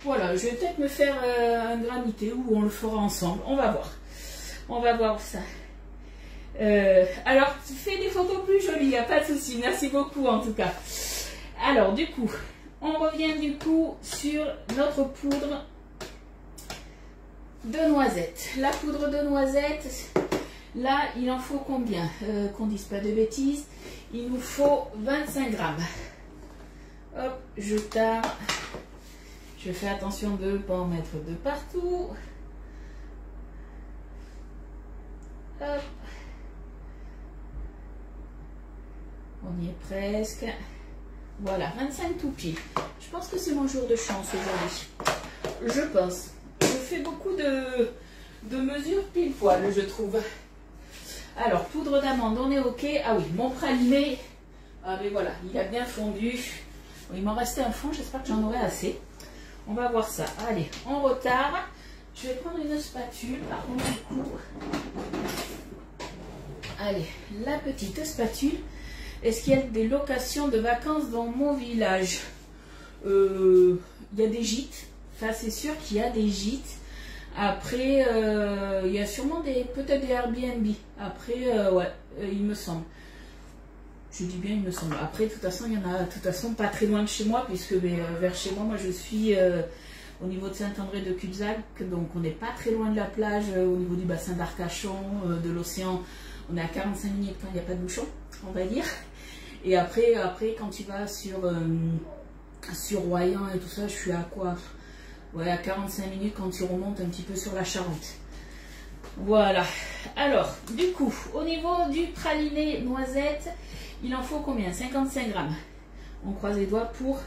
Voilà, je vais peut-être me faire un granité ou on le fera ensemble. On va voir. On va voir ça. Alors, fais des photos plus jolies, il n'y a pas de souci. Merci beaucoup en tout cas. Alors, du coup, on revient du coup sur notre poudre de noisettes. La poudre de noisettes, là, il en faut combien? Qu'on dise pas de bêtises. Il nous faut 25 grammes. Hop, je tare. Je fais attention de ne pas en mettre de partout. Hop. On y est presque. Voilà, 25 toupies. Je pense que c'est mon jour de chance aujourd'hui. Je pense. Je fais beaucoup de mesures pile poil, je trouve. Alors, poudre d'amande, on est OK. Ah oui, mon praliné. Ah mais voilà, il a bien fondu. Il m'en restait un fond, j'espère que j'en aurai assez. On va voir ça. Allez, on retarde. Je vais prendre une spatule, par contre, du coup. Allez, la petite spatule. Est-ce qu'il y a des locations de vacances dans mon village? Il y a des gîtes. Ça, c'est sûr qu'il y a des gîtes. Après, il y a sûrement peut-être des Airbnb. Après, ouais, il me semble. Je dis bien, il me semble. Après, de toute façon, il y en a de toute façon pas très loin de chez moi, puisque vers chez moi, je suis au niveau de Saint-André de Cubzac, donc on n'est pas très loin de la plage, au niveau du bassin d'Arcachon, de l'océan. On est à 45 minutes quand il n'y a pas de bouchon, on va dire. Et après quand tu vas sur Royan et tout ça, je suis à quoi? Ouais, à 45 minutes quand tu remontes un petit peu sur la Charente. Voilà. Alors, du coup, au niveau du praliné noisette, il en faut combien? 55 grammes. On croise les doigts pour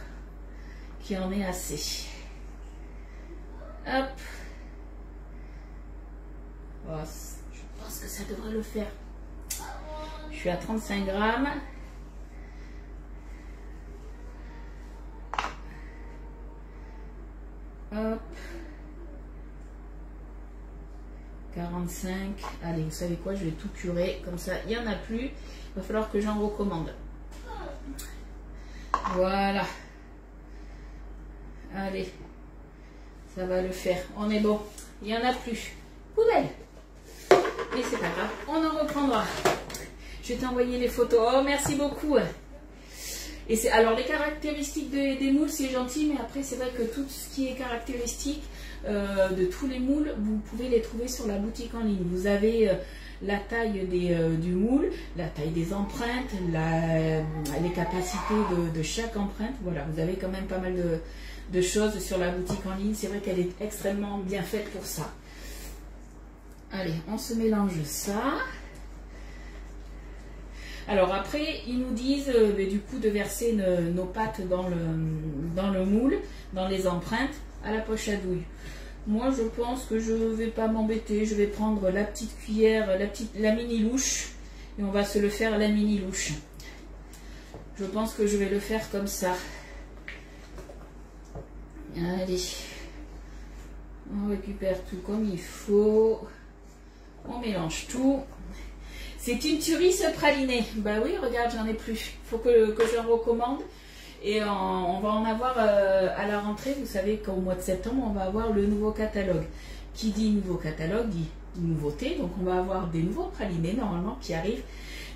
qu'il y en ait assez. Hop. Oh, je pense que ça devrait le faire. Je suis à 35 grammes. Hop. 45. Allez, vous savez quoi, je vais tout curer. Comme ça, il n'y en a plus. Il va falloir que j'en recommande. Voilà. Allez. Ça va le faire. On est bon. Il n'y en a plus. Poubelle. Et c'est pas grave. On en reprendra. Je vais t'envoyer les photos. Oh, merci beaucoup. Et c'est alors les caractéristiques des moules, c'est gentil, mais après c'est vrai que tout ce qui est caractéristique de tous les moules, vous pouvez les trouver sur la boutique en ligne. Vous avez la taille du moule, la taille des empreintes, les capacités de chaque empreinte. Voilà, vous avez quand même pas mal de choses sur la boutique en ligne. C'est vrai qu'elle est extrêmement bien faite pour ça. Allez, on se mélange ça. Alors après, ils nous disent du coup de verser nos pâtes dans le moule, dans les empreintes, à la poche à douille. Moi, je pense que je ne vais pas m'embêter. Je vais prendre la petite cuillère, la mini louche, et on va se le faire la mini louche. Je pense que je vais le faire comme ça. Allez, on récupère tout comme il faut. On mélange tout. C'est une tuerie ce praliné. Bah oui, regarde, j'en ai plus. Il faut que je le recommande. Et on va en avoir à la rentrée. Vous savez qu'au mois de septembre, on va avoir le nouveau catalogue. Qui dit nouveau catalogue dit nouveauté. Donc on va avoir des nouveaux pralinés normalement qui arrivent.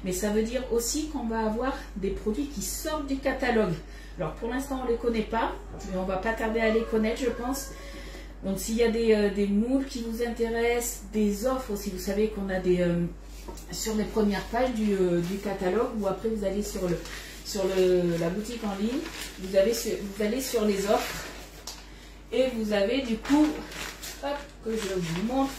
Mais ça veut dire aussi qu'on va avoir des produits qui sortent du catalogue. Alors pour l'instant, on ne les connaît pas. Mais on ne va pas tarder à les connaître, je pense. Donc s'il y a des moules qui vous intéressent, des offres aussi. Vous savez qu'on a sur les premières pages du catalogue, ou après vous allez sur la boutique en ligne, vous allez sur les offres et vous avez du coup, hop, que je vous montre,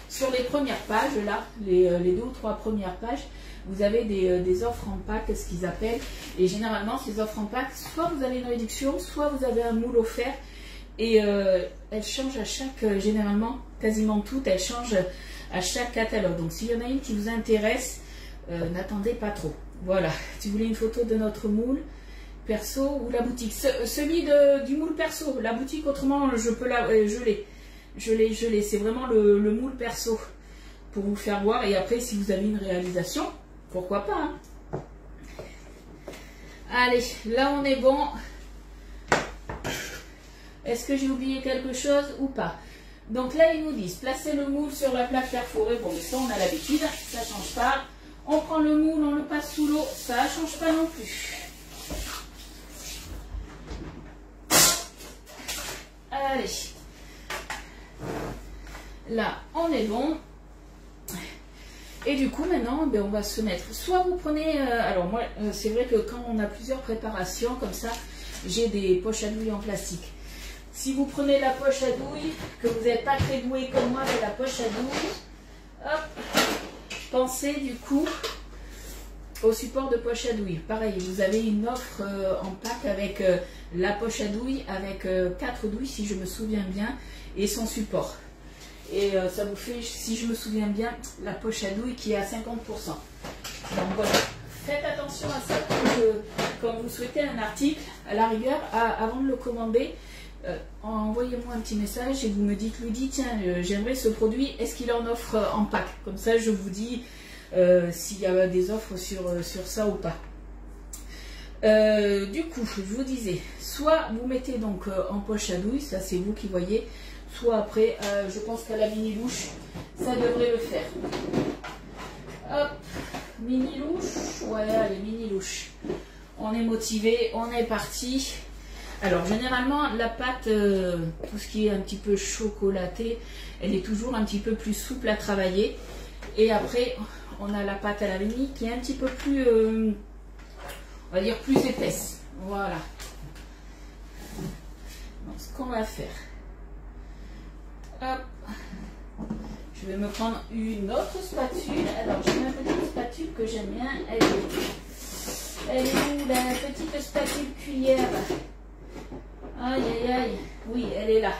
sur les premières pages là, les 2 ou 3 premières pages, vous avez des offres en pack, ce qu'ils appellent, et généralement ces offres en pack, soit vous avez une réduction, soit vous avez un moule offert, et elles changent à chaque, généralement quasiment toutes, elles changent à chaque catalogue. Donc s'il y en a une qui vous intéresse, n'attendez pas trop. Voilà, si vous voulez une photo de notre moule perso ou la boutique, celui du moule perso, la boutique autrement je l'ai, c'est vraiment le moule perso pour vous faire voir. Et après si vous avez une réalisation, pourquoi pas hein. Allez, là on est bon. Est-ce que j'ai oublié quelque chose ou pas? Donc là, ils nous disent, placez le moule sur la plaque perforée. Bon, mais ça, on a l'habitude, ça ne change pas. On prend le moule, on le passe sous l'eau, ça ne change pas non plus. Allez. Là, on est bon. Et du coup, maintenant, on va se mettre. Soit vous prenez... alors moi, c'est vrai que quand on a plusieurs préparations, comme ça, j'ai des poches à douille en plastique. Si vous prenez la poche à douille, que vous n'êtes pas très doué comme moi avec la poche à douille, hop, pensez du coup au support de poche à douille. Pareil, vous avez une offre en pack avec la poche à douille, avec 4 douilles si je me souviens bien, et son support. Et ça vous fait, si je me souviens bien, la poche à douille qui est à 50%. Donc voilà, faites attention à ça quand vous souhaitez un article, à la rigueur, avant de le commander, envoyez-moi un petit message et vous me dites, Lydie, tiens, j'aimerais ce produit, est-ce qu'il en offre en pack? Comme ça, je vous dis s'il y a des offres sur ça ou pas. Du coup, je vous disais, soit vous mettez donc en poche à douille, ça c'est vous qui voyez, soit après, je pense qu'à la mini louche, ça devrait le faire. Hop, mini louche, ouais, allez, mini louche. On est motivé, on est parti. Alors, généralement, la pâte, tout ce qui est un petit peu chocolaté, elle est toujours un petit peu plus souple à travailler. Et après, on a la pâte à la vanille qui est un petit peu plus, on va dire, plus épaisse. Voilà. Donc, ce qu'on va faire. Hop. Je vais me prendre une autre spatule. Alors, j'ai ma petite spatule que j'aime bien. Elle est où, la petite spatule cuillère? Aïe, aïe, aïe. Oui, elle est là.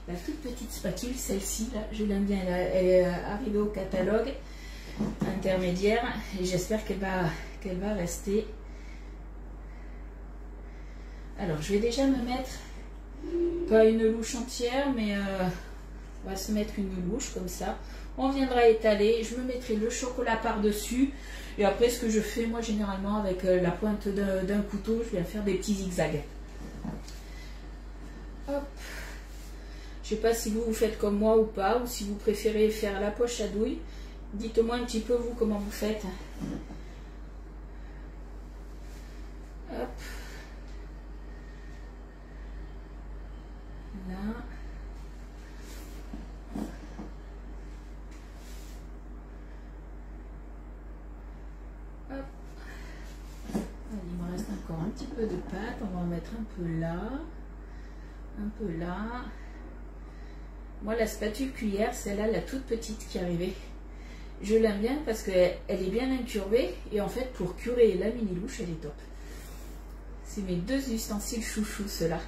La toute petite spatule, celle-ci, là, je l'aime bien. Elle est arrivée au catalogue intermédiaire et j'espère qu'elle va rester. Alors, je vais déjà me mettre, pas une louche entière, mais on va se mettre une louche comme ça. On viendra étaler. Je me mettrai le chocolat par-dessus. Et après, ce que je fais, moi, généralement, avec la pointe d'un couteau, je viens faire des petits zigzags. Hop. Je sais pas si vous faites comme moi ou pas, ou si vous préférez faire la poche à douille. Dites-moi un petit peu, vous, comment vous faites. Hop. Là. Hop. Il me reste encore un petit peu de pâte. On va en mettre un peu là. Un peu là. Moi, la spatule cuillère, celle-là, la toute petite qui est arrivée. Je l'aime bien parce qu'elle est bien incurvée. Et en fait, pour curer la mini louche, elle est top. C'est mes deux ustensiles chouchous, ceux-là.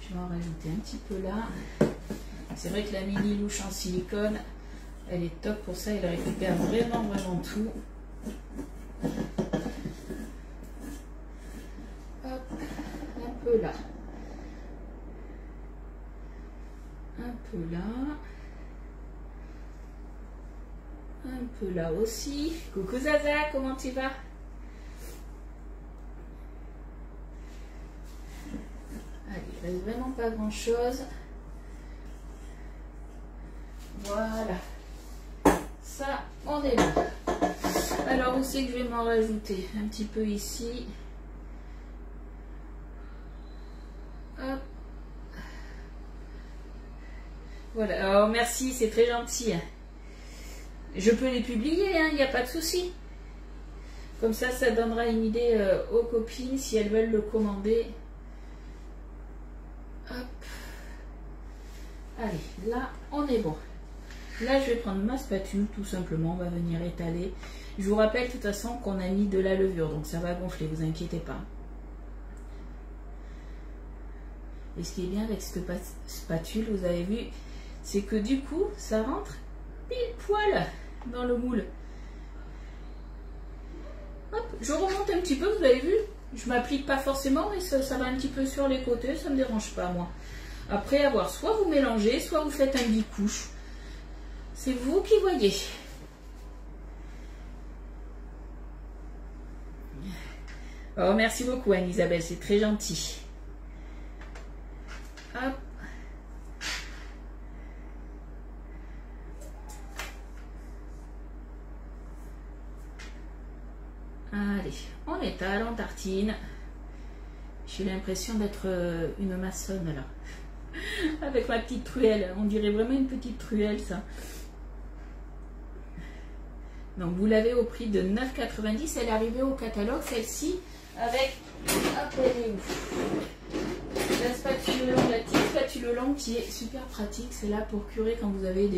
Je vais en rajouter un petit peu là. C'est vrai que la mini louche en silicone, elle est top pour ça. Elle récupère vraiment, vraiment tout. Hop, un peu là. Un peu là. Un peu là aussi. Coucou Zaza, comment tu vas? Allez, il reste vraiment pas grand chose. Voilà. Ça, on est là. Alors, où c'est que je vais m'en rajouter? Un petit peu ici. Hop. Voilà. Oh, merci, c'est très gentil. Je peux les publier, il n'y a pas de souci. Comme ça, ça donnera une idée aux copines si elles veulent le commander. Hop. Allez, là, on est bon. Là, je vais prendre ma spatule, tout simplement. On va venir étaler. Je vous rappelle, de toute façon, qu'on a mis de la levure. Donc, ça va gonfler, vous inquiétez pas. Et ce qui est bien avec cette spatule, vous avez vu, c'est que du coup, ça rentre pile poil dans le moule. Hop, je remonte un petit peu, vous avez vu. Je m'applique pas forcément, mais ça va un petit peu sur les côtés, ça me dérange pas, moi. Après avoir, soit vous mélangez, soit vous faites un bicouche. C'est vous qui voyez. Oh, merci beaucoup, Anne-Isabelle, c'est très gentil. Hop. Allez, on étale, on tartine. J'ai l'impression d'être une maçonne là. Avec ma petite truelle. On dirait vraiment une petite truelle ça. Donc vous l'avez au prix de 9,90. Elle est arrivée au catalogue celle-ci avec... Hop, elle est où? La spatule longue, la petite spatule longue qui est super pratique. C'est là pour curer quand vous avez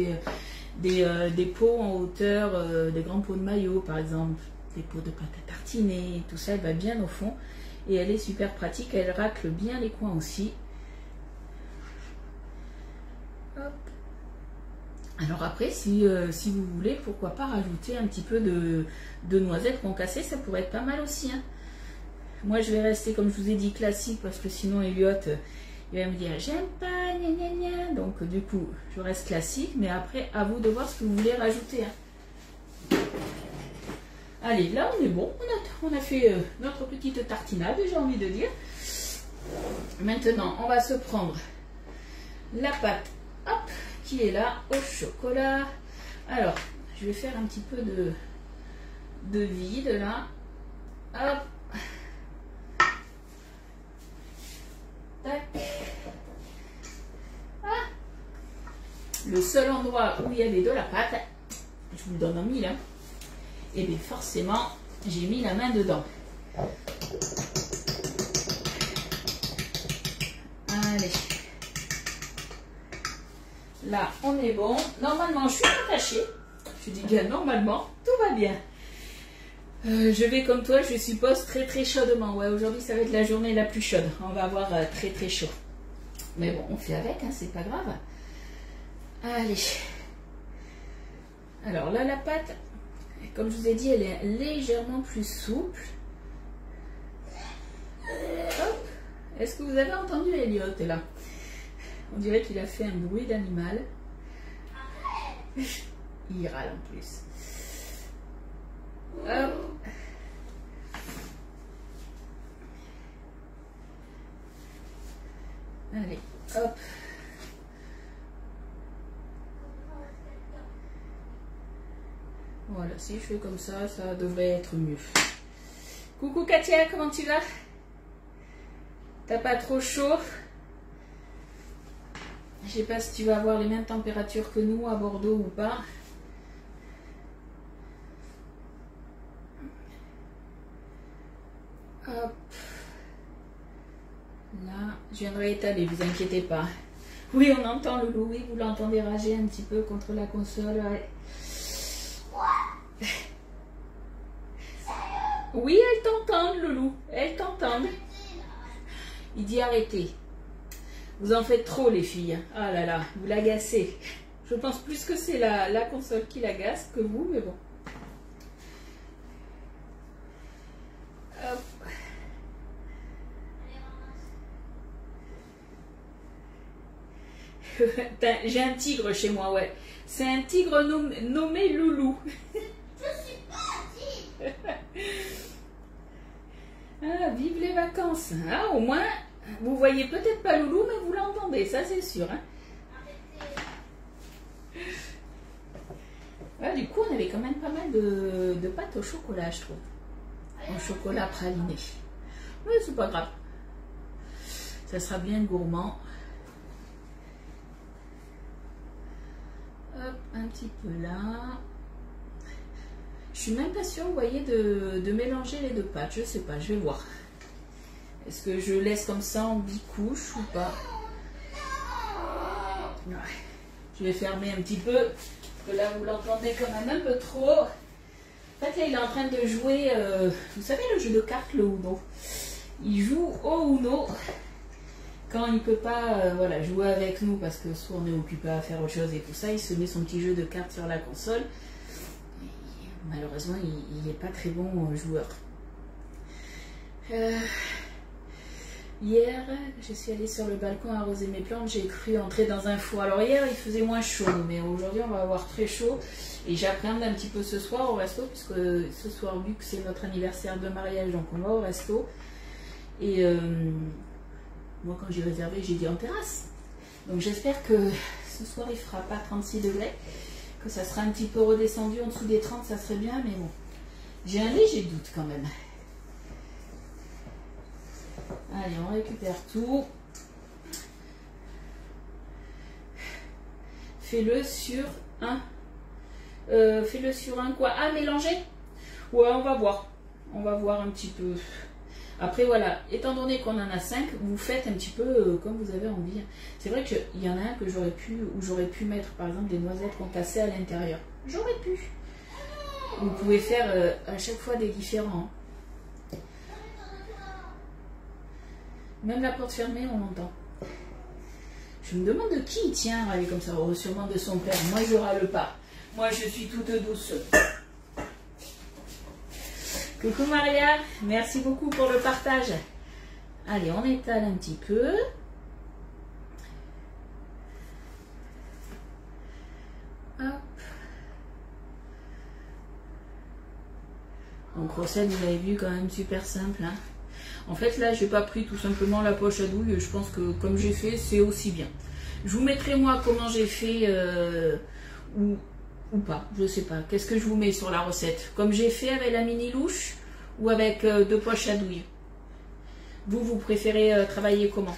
des pots en hauteur, des grands pots de maillot par exemple, des pots de pâte à tartiner, tout ça, elle va bien au fond. Et elle est super pratique, elle racle bien les coins aussi. Hop. Alors après, si vous voulez, pourquoi pas rajouter un petit peu de noisettes concassées, ça pourrait être pas mal aussi. Hein. Moi, je vais rester, comme je vous ai dit, classique, parce que sinon, Elliot, il va me dire, j'aime pas, gna gna gna. Donc, du coup, je reste classique, mais après, à vous de voir ce que vous voulez rajouter. Hein. Allez, là, on est bon. On a fait notre petite tartinade, j'ai envie de dire. Maintenant, on va se prendre la pâte, hop, qui est là, au chocolat. Alors, je vais faire un petit peu de vide, là. Hop. Tac. Ah. Le seul endroit où il y avait de la pâte, je vous le donne en mille, hein, et bien forcément, j'ai mis la main dedans. Allez. Là, on est bon. Normalement, je suis attachée. Je dis bien normalement, tout va bien. Je vais comme toi, je suppose, très très chaudement. Ouais, aujourd'hui, ça va être la journée la plus chaude. On va avoir très très chaud. Mais bon, on fait avec, hein, c'est pas grave. Allez. Alors là, la pâte, comme je vous ai dit, elle est légèrement plus souple. Hop. Est-ce que vous avez entendu Elliot là? On dirait qu'il a fait un bruit d'animal. Il râle en plus. Hop. Allez, hop. Voilà, si je fais comme ça, ça devrait être mieux. Coucou Katia, comment tu vas? T'as pas trop chaud? Je sais pas si tu vas avoir les mêmes températures que nous à Bordeaux ou pas. Hop. Là, je viendrai étaler, vous inquiétez pas. Oui, on entend Loulou, oui, vous l'entendez rager un petit peu contre la console. Ouais. Oui, elles t'entendent, Loulou, elles t'entendent. Il dit arrêtez. Vous en faites trop, les filles. Ah là là, vous l'agacez. Je pense plus que c'est la console qui l'agace que vous, mais bon. Hop. J'ai un tigre chez moi, ouais. C'est un tigre nommé Loulou. Je suis pas tigre. Ah, vive les vacances. Ah, au moins, vous voyez peut-être pas Loulou, mais vous l'entendez, ça c'est sûr. Hein. Ouais, du coup, on avait quand même pas mal de pâtes au chocolat, je trouve. Au chocolat praliné. Mais c'est pas grave. Ça sera bien gourmand. Hop, un petit peu là. Je suis même pas sûre, vous voyez, de mélanger les deux pâtes. Je sais pas, je vais voir. Est-ce que je laisse comme ça en bicouche ou pas? Ouais. Je vais fermer un petit peu. Parce que là, vous l'entendez quand même un peu trop. En fait, là, il est en train de jouer, vous savez, le jeu de cartes, le Uno. Il joue au Uno. Quand il ne peut pas voilà, jouer avec nous parce que soit on est occupé à faire autre chose et tout ça, il se met son petit jeu de cartes sur la console. Et malheureusement, il n'est pas très bon joueur. Hier, je suis allée sur le balcon arroser mes plantes, j'ai cru entrer dans un four. Alors hier, il faisait moins chaud, mais aujourd'hui, on va avoir très chaud. Et j'appréhende un petit peu ce soir au resto, puisque ce soir, vu que c'est notre anniversaire de mariage, donc on va au resto. Et moi, quand j'ai réservé, j'ai dit en terrasse. Donc j'espère que ce soir, il ne fera pas 36 degrés, que ça sera un petit peu redescendu en dessous des 30, ça serait bien, mais bon. J'ai un léger doute quand même. Allez, on récupère tout. Fais-le sur un. Fais-le sur un quoi? Ah, mélanger? Ouais, on va voir. On va voir un petit peu. Après, voilà, étant donné qu'on en a 5, vous faites un petit peu comme vous avez envie. C'est vrai qu'il y en a un que j'aurais pu, où j'aurais pu mettre, par exemple, des noisettes concassées à l'intérieur. J'aurais pu. Vous pouvez faire à chaque fois des différents. Même la porte fermée, on l'entend. Je me demande de qui il tient, elle est comme ça. Oh, sûrement de son père. Moi, je râle pas. Moi, je suis toute douce. Coucou Maria, merci beaucoup pour le partage. Allez, on étale un petit peu. Hop. Donc recette, vous avez vu, quand même super simple. Hein. En fait, là, j'ai pas pris tout simplement la poche à douille. Je pense que comme j'ai fait, c'est aussi bien. Je vous mettrai moi comment j'ai fait ou pas, je sais pas. Qu'est-ce que je vous mets sur la recette? Comme j'ai fait avec la mini louche ou avec 2 poches à douille? Vous préférez travailler comment?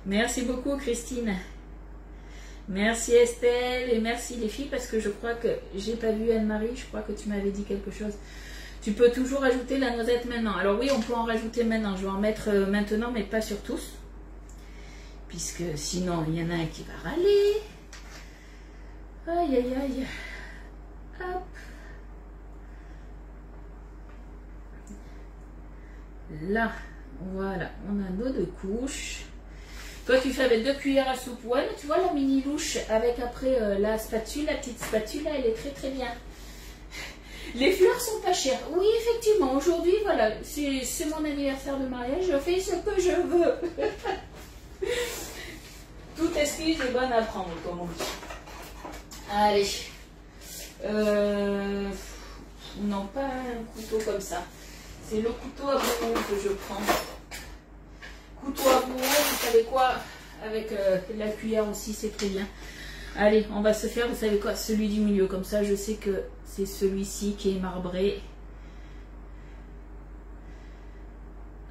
Merci beaucoup Christine. Merci Estelle et merci les filles parce que je crois que j'ai pas vu Anne-Marie, je crois que tu m'avais dit quelque chose. Tu peux toujours ajouter la noisette maintenant. Alors oui, on peut en rajouter maintenant. Je vais en mettre maintenant, mais pas sur tous. Puisque sinon, il y en a un qui va râler. Aïe, aïe, aïe. Hop. Là, voilà, on a nos 2 couches. Toi, tu fais avec 2 cuillères à soupe. Ouais, mais tu vois la mini louche avec après la spatule, la petite spatule, là, elle est très très bien. Les fleurs sont pas chères. Oui, effectivement, aujourd'hui, voilà, c'est mon anniversaire de mariage, je fais ce que je veux. Toute excuse est bonne à prendre, comme on dit. Allez. Non, pas un couteau comme ça. C'est le couteau à bourreau que je prends. Couteau à bourreau, vous savez quoi? Avec la cuillère aussi, c'est très bien. Allez, on va se faire, vous savez quoi? Celui du milieu, comme ça, je sais que c'est celui-ci qui est marbré.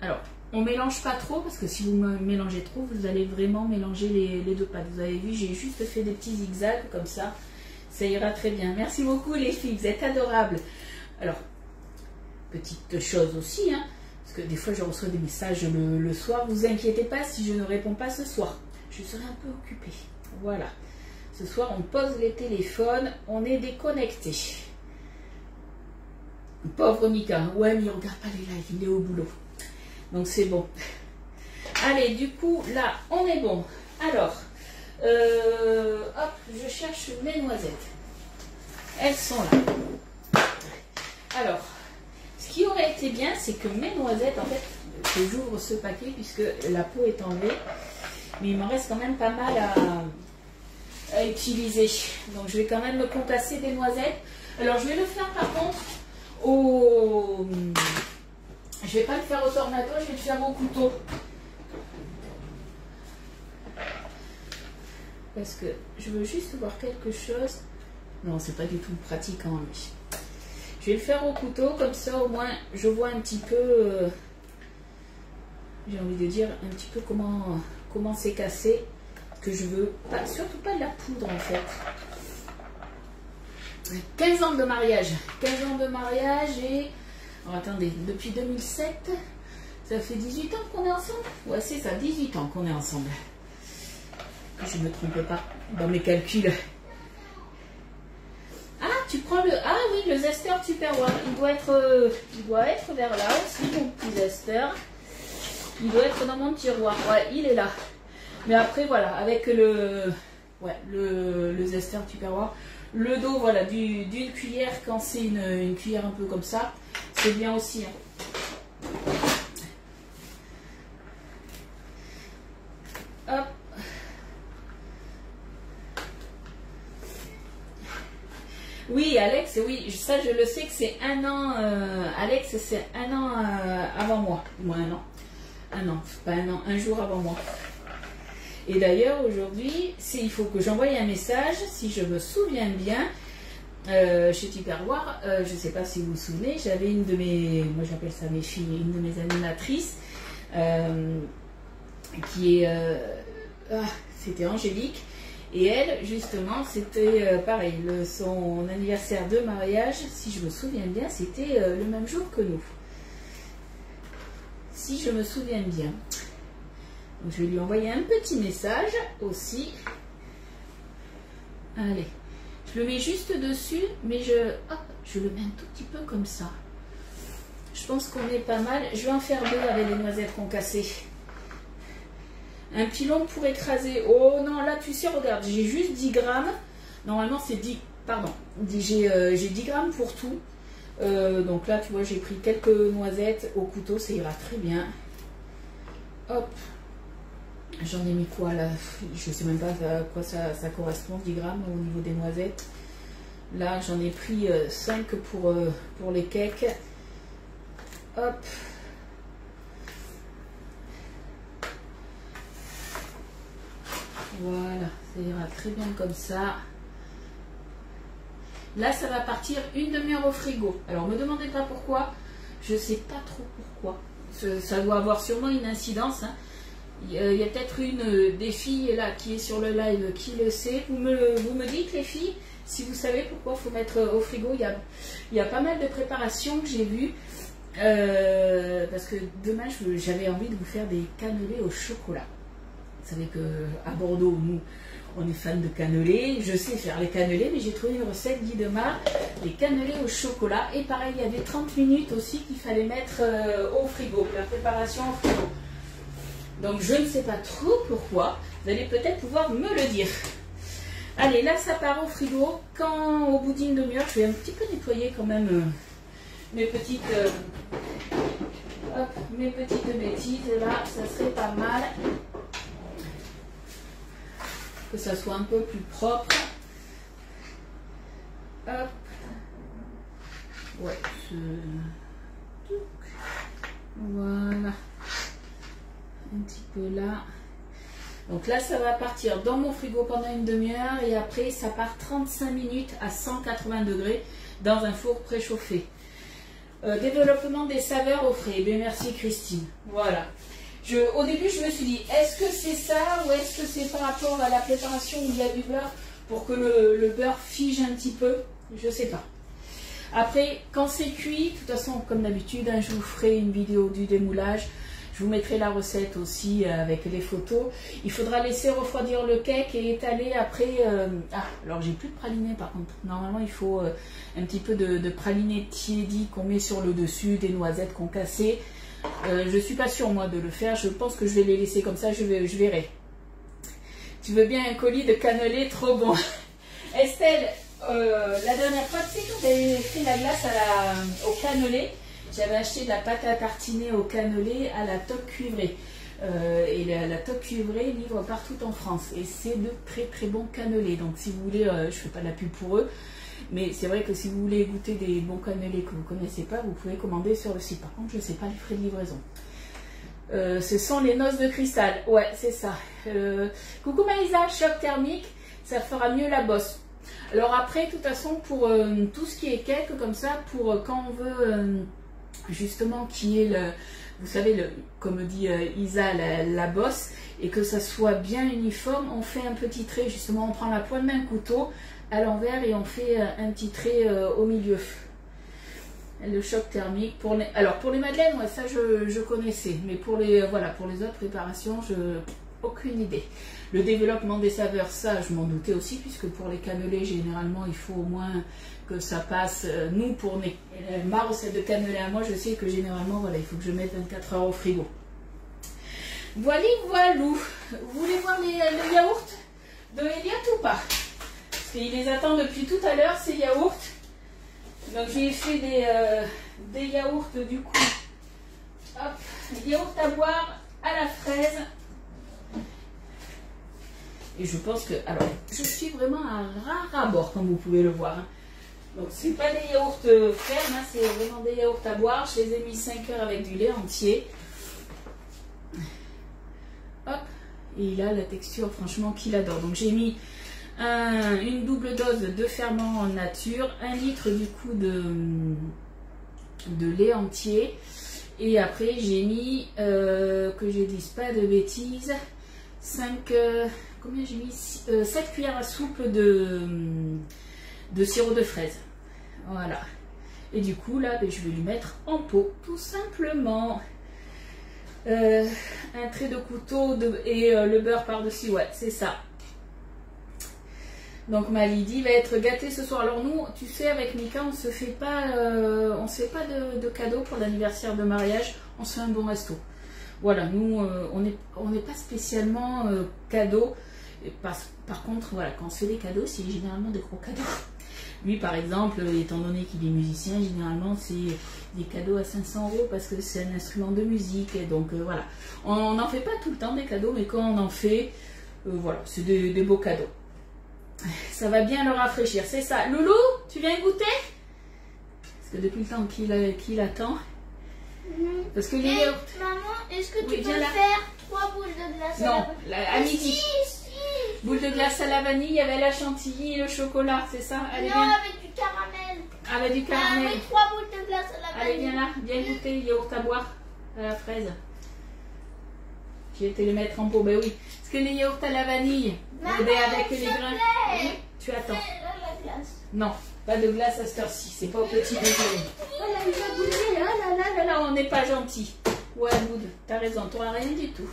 Alors, on mélange pas trop, parce que si vous mélangez trop, vous allez vraiment mélanger les 2 pâtes. Vous avez vu, j'ai juste fait des petits zigzags, comme ça. Ça ira très bien. Merci beaucoup les filles, vous êtes adorables. Alors, petite chose aussi, hein, parce que des fois je reçois des messages le soir. Vous inquiétez pas si je ne réponds pas ce soir. Je serai un peu occupée. Voilà. Ce soir, on pose les téléphones, on est déconnecté. Pauvre Mika. Ouais, mais il regarde pas les lives, il est au boulot. Donc c'est bon. Allez, du coup, là, on est bon. Alors, hop, je cherche mes noisettes. Elles sont là. Alors, ce qui aurait été bien, c'est que mes noisettes, en fait, que j'ouvre ce paquet puisque la peau est enlevée. Mais il m'en reste quand même pas mal à utiliser. Donc je vais quand même me compasser des noisettes. Alors je vais le faire par contre au... Je vais pas le faire au tornado, je vais le faire au couteau. Parce que je veux juste voir quelque chose. Non, c'est pas du tout pratique en lui. Je vais le faire au couteau, comme ça au moins je vois un petit peu... j'ai envie de dire un petit peu comment c'est cassé. Que je veux pas, surtout pas de la poudre en fait. 15 ans de mariage. 15 ans de mariage et... Alors attendez, depuis 2007, ça fait 18 ans qu'on est ensemble? Ouais, c'est ça, 18 ans qu'on est ensemble. Je ne me trompe pas dans mes calculs. Ah, tu prends le... Ah oui, le zester Tupperware. Il doit être vers là aussi, mon petit zester. Il doit être dans mon tiroir. Ouais, il est là. Mais après, voilà, avec le zester Tupperware, le dos, voilà, d'une cuillère, quand c'est une cuillère un peu comme ça, c'est bien aussi. Hein. Hop. Oui, Alex, oui, ça je le sais que c'est 1 an, Alex, c'est 1 an avant moi. Moi, 1 an. 1 an, pas 1 an, 1 jour avant moi. Et d'ailleurs, aujourd'hui, il faut que j'envoie un message, si je me souviens bien, chez Tupperware, je ne sais pas si vous vous souvenez, j'avais une de mes, moi j'appelle ça mes filles, une de mes animatrices, qui est, c'était Angélique, et elle, justement, c'était pareil, son anniversaire de mariage, si je me souviens bien, c'était le même jour que nous. Si je me souviens bien. Donc, je vais lui envoyer un petit message aussi. Allez, je le mets juste dessus, mais je le mets un tout petit peu comme ça. Je pense qu'on est pas mal. Je vais en faire 2 avec les noisettes concassées. Un pilon pour écraser. Oh non, là tu sais, regarde, j'ai juste 10 grammes. Normalement c'est 10, pardon, j'ai 10 grammes pour tout. Donc là tu vois, j'ai pris quelques noisettes au couteau, ça ira très bien. Hop. J'en ai mis quoi là? Je sais même pas à quoi ça correspond, 10 grammes au niveau des noisettes. Là j'en ai pris 5 pour les cakes. Hop. Voilà, ça ira très bien comme ça. Là, ça va partir une demi-heure au frigo. Alors, ne me demandez pas pourquoi. Je ne sais pas trop pourquoi. Ça doit avoir sûrement une incidence. Hein. Il y a peut-être une des filles là qui est sur le live qui le sait. Vous me dites, les filles, si vous savez pourquoi il faut mettre au frigo. Il y a pas mal de préparations que j'ai vues. Parce que demain, j'avais envie de vous faire des cannelés au chocolat. Vous savez qu'à Bordeaux, nous, on est fan de cannelés. Je sais faire les cannelés, mais j'ai trouvé une recette d'Idemar, des cannelés au chocolat. Et pareil, il y avait 30 minutes aussi qu'il fallait mettre au frigo, la préparation au frigo. Donc, je ne sais pas trop pourquoi. Vous allez peut-être pouvoir me le dire. Allez, là, ça part au frigo. Quand, au bout d'une demi-heure, je vais un petit peu nettoyer quand même mes petites... mes petites bêtises. Là, ça serait pas mal. Que ça soit un peu plus propre. Hop. Ouais. Voilà. Un petit peu là. Donc là, ça va partir dans mon frigo pendant une demi-heure et après, ça part 35 minutes à 180 degrés dans un four préchauffé. Développement des saveurs au frais. Bien, merci Christine. Voilà. Au début, je me suis dit, est-ce que c'est ça ou est-ce que c'est par rapport à la préparation où il y a du beurre pour que le beurre fige un petit peu? Je ne sais pas. Après, quand c'est cuit, de toute façon, comme d'habitude, hein, je vous ferai une vidéo du démoulage. Je vous mettrai la recette aussi avec les photos. Il faudra laisser refroidir le cake et étaler après... alors j'ai plus de praliné par contre. Normalement, il faut un petit peu de praliné tiédi qu'on met sur le dessus, des noisettes concassées. Je ne suis pas sûre moi de le faire, je pense que je vais les laisser comme ça, je verrai. Tu veux bien un colis de cannelés, trop bon. Estelle, la dernière fois, tu sais, quand j'avais fait la glace au cannelé, j'avais acheté de la pâte à tartiner au cannelé à la toque cuivrée. Et la toque cuivrée livre partout en France. Et c'est de très très bons cannelés. Donc si vous voulez, je ne fais pas de la pub pour eux. Mais c'est vrai que si vous voulez goûter des bons cannelés que vous ne connaissez pas, vous pouvez commander sur le site. Par contre, je ne sais pas les frais de livraison. Ce sont les noces de cristal. Ouais, c'est ça. Coucou Maïsa, choc thermique, ça fera mieux la bosse. Alors après, de toute façon, pour tout ce qui est cake comme ça, pour quand on veut justement qu'il y ait le... Vous savez, comme dit Isa, la bosse, et que ça soit bien uniforme, on fait un petit trait, justement, on prend la pointe d'un couteau à l'envers et on fait un petit trait au milieu. Le choc thermique. Alors, pour les madeleines, ouais, ça je connaissais, mais pour les autres préparations, aucune idée. Le développement des saveurs, ça, je m'en doutais aussi, puisque pour les cannelés, généralement, il faut au moins que ça passe. Nous, pour ma recette de cannelé à moi, je sais que généralement, voilà, il faut que je mette 24 heures au frigo. Voilà, voilou. Vous voulez voir le yaourt de Elliot ou pas? Parce qu'il les attend depuis tout à l'heure, ces yaourts. Donc, j'ai fait des yaourts, du coup. Hop, yaourt à boire à la fraise. Et je pense que, alors, je suis vraiment à ras à bord, comme vous pouvez le voir. Donc, c'est pas des yaourts fermes, hein, c'est vraiment des yaourts à boire. Je les ai mis 5 heures avec du lait entier. Hop, et il a la texture, franchement, qu'il adore. Donc, j'ai mis une double dose de ferment en nature, 1 litre du coup de lait entier. Et après j'ai mis, que je dise pas de bêtises, 7 cuillères à soupe de sirop de fraise. Voilà. Et du coup là, je vais lui mettre en pot, tout simplement. Un trait de couteau et le beurre par-dessus, ouais, c'est ça. Donc ma Lydie va être gâtée ce soir. Alors nous, tu sais, avec Mika, on se fait pas de cadeaux pour l'anniversaire de mariage. On se fait un bon resto. Voilà, nous, on n'est pas spécialement cadeaux. Par contre, voilà, quand on se fait des cadeaux, c'est généralement des gros cadeaux. Lui, par exemple, étant donné qu'il est musicien, généralement, c'est des cadeaux à 500 € parce que c'est un instrument de musique. Et donc, voilà. On n'en fait pas tout le temps des cadeaux, mais quand on en fait, voilà, c'est des beaux cadeaux. Ça va bien le rafraîchir, c'est ça. Loulou, tu viens goûter? Parce que depuis le temps qu'il attend. Parce que les yaourts... Maman, est-ce que tu Oui, peux faire 3 boules de glace non, à midi. Si. Boule de glace à la vanille, il y avait la chantilly et le chocolat, c'est ça? Allez, Non, viens. avec du caramel. Avec du caramel. Ah oui, 3 boules de glace à la vanille. Allez, viens là, viens goûter le yaourt à boire à la fraise. J'ai été les mettre en pot, ben oui. Parce que les yaourts à la vanille, Maman, avec les s'il te grains. plaît. Oui, tu attends. La glace. Non, pas de glace à cette heure-ci, c'est pas au petit déjeuner. Oh là, il va bouger, ah là là, on n'est pas gentil. Ouais, Boud, t'as raison, t'auras rien du tout.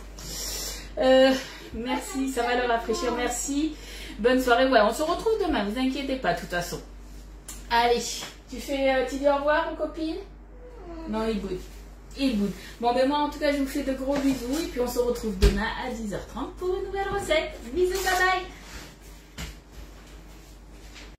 Merci, ça va le rafraîchir, merci. Bonne soirée, ouais, on se retrouve demain, vous inquiétez pas, de toute façon. Allez, tu dis au revoir aux copines? Non, il boude. Il boude. Bon, ben moi, en tout cas, je vous fais de gros bisous et puis on se retrouve demain à 10h30 pour une nouvelle recette. Bisous, bye bye.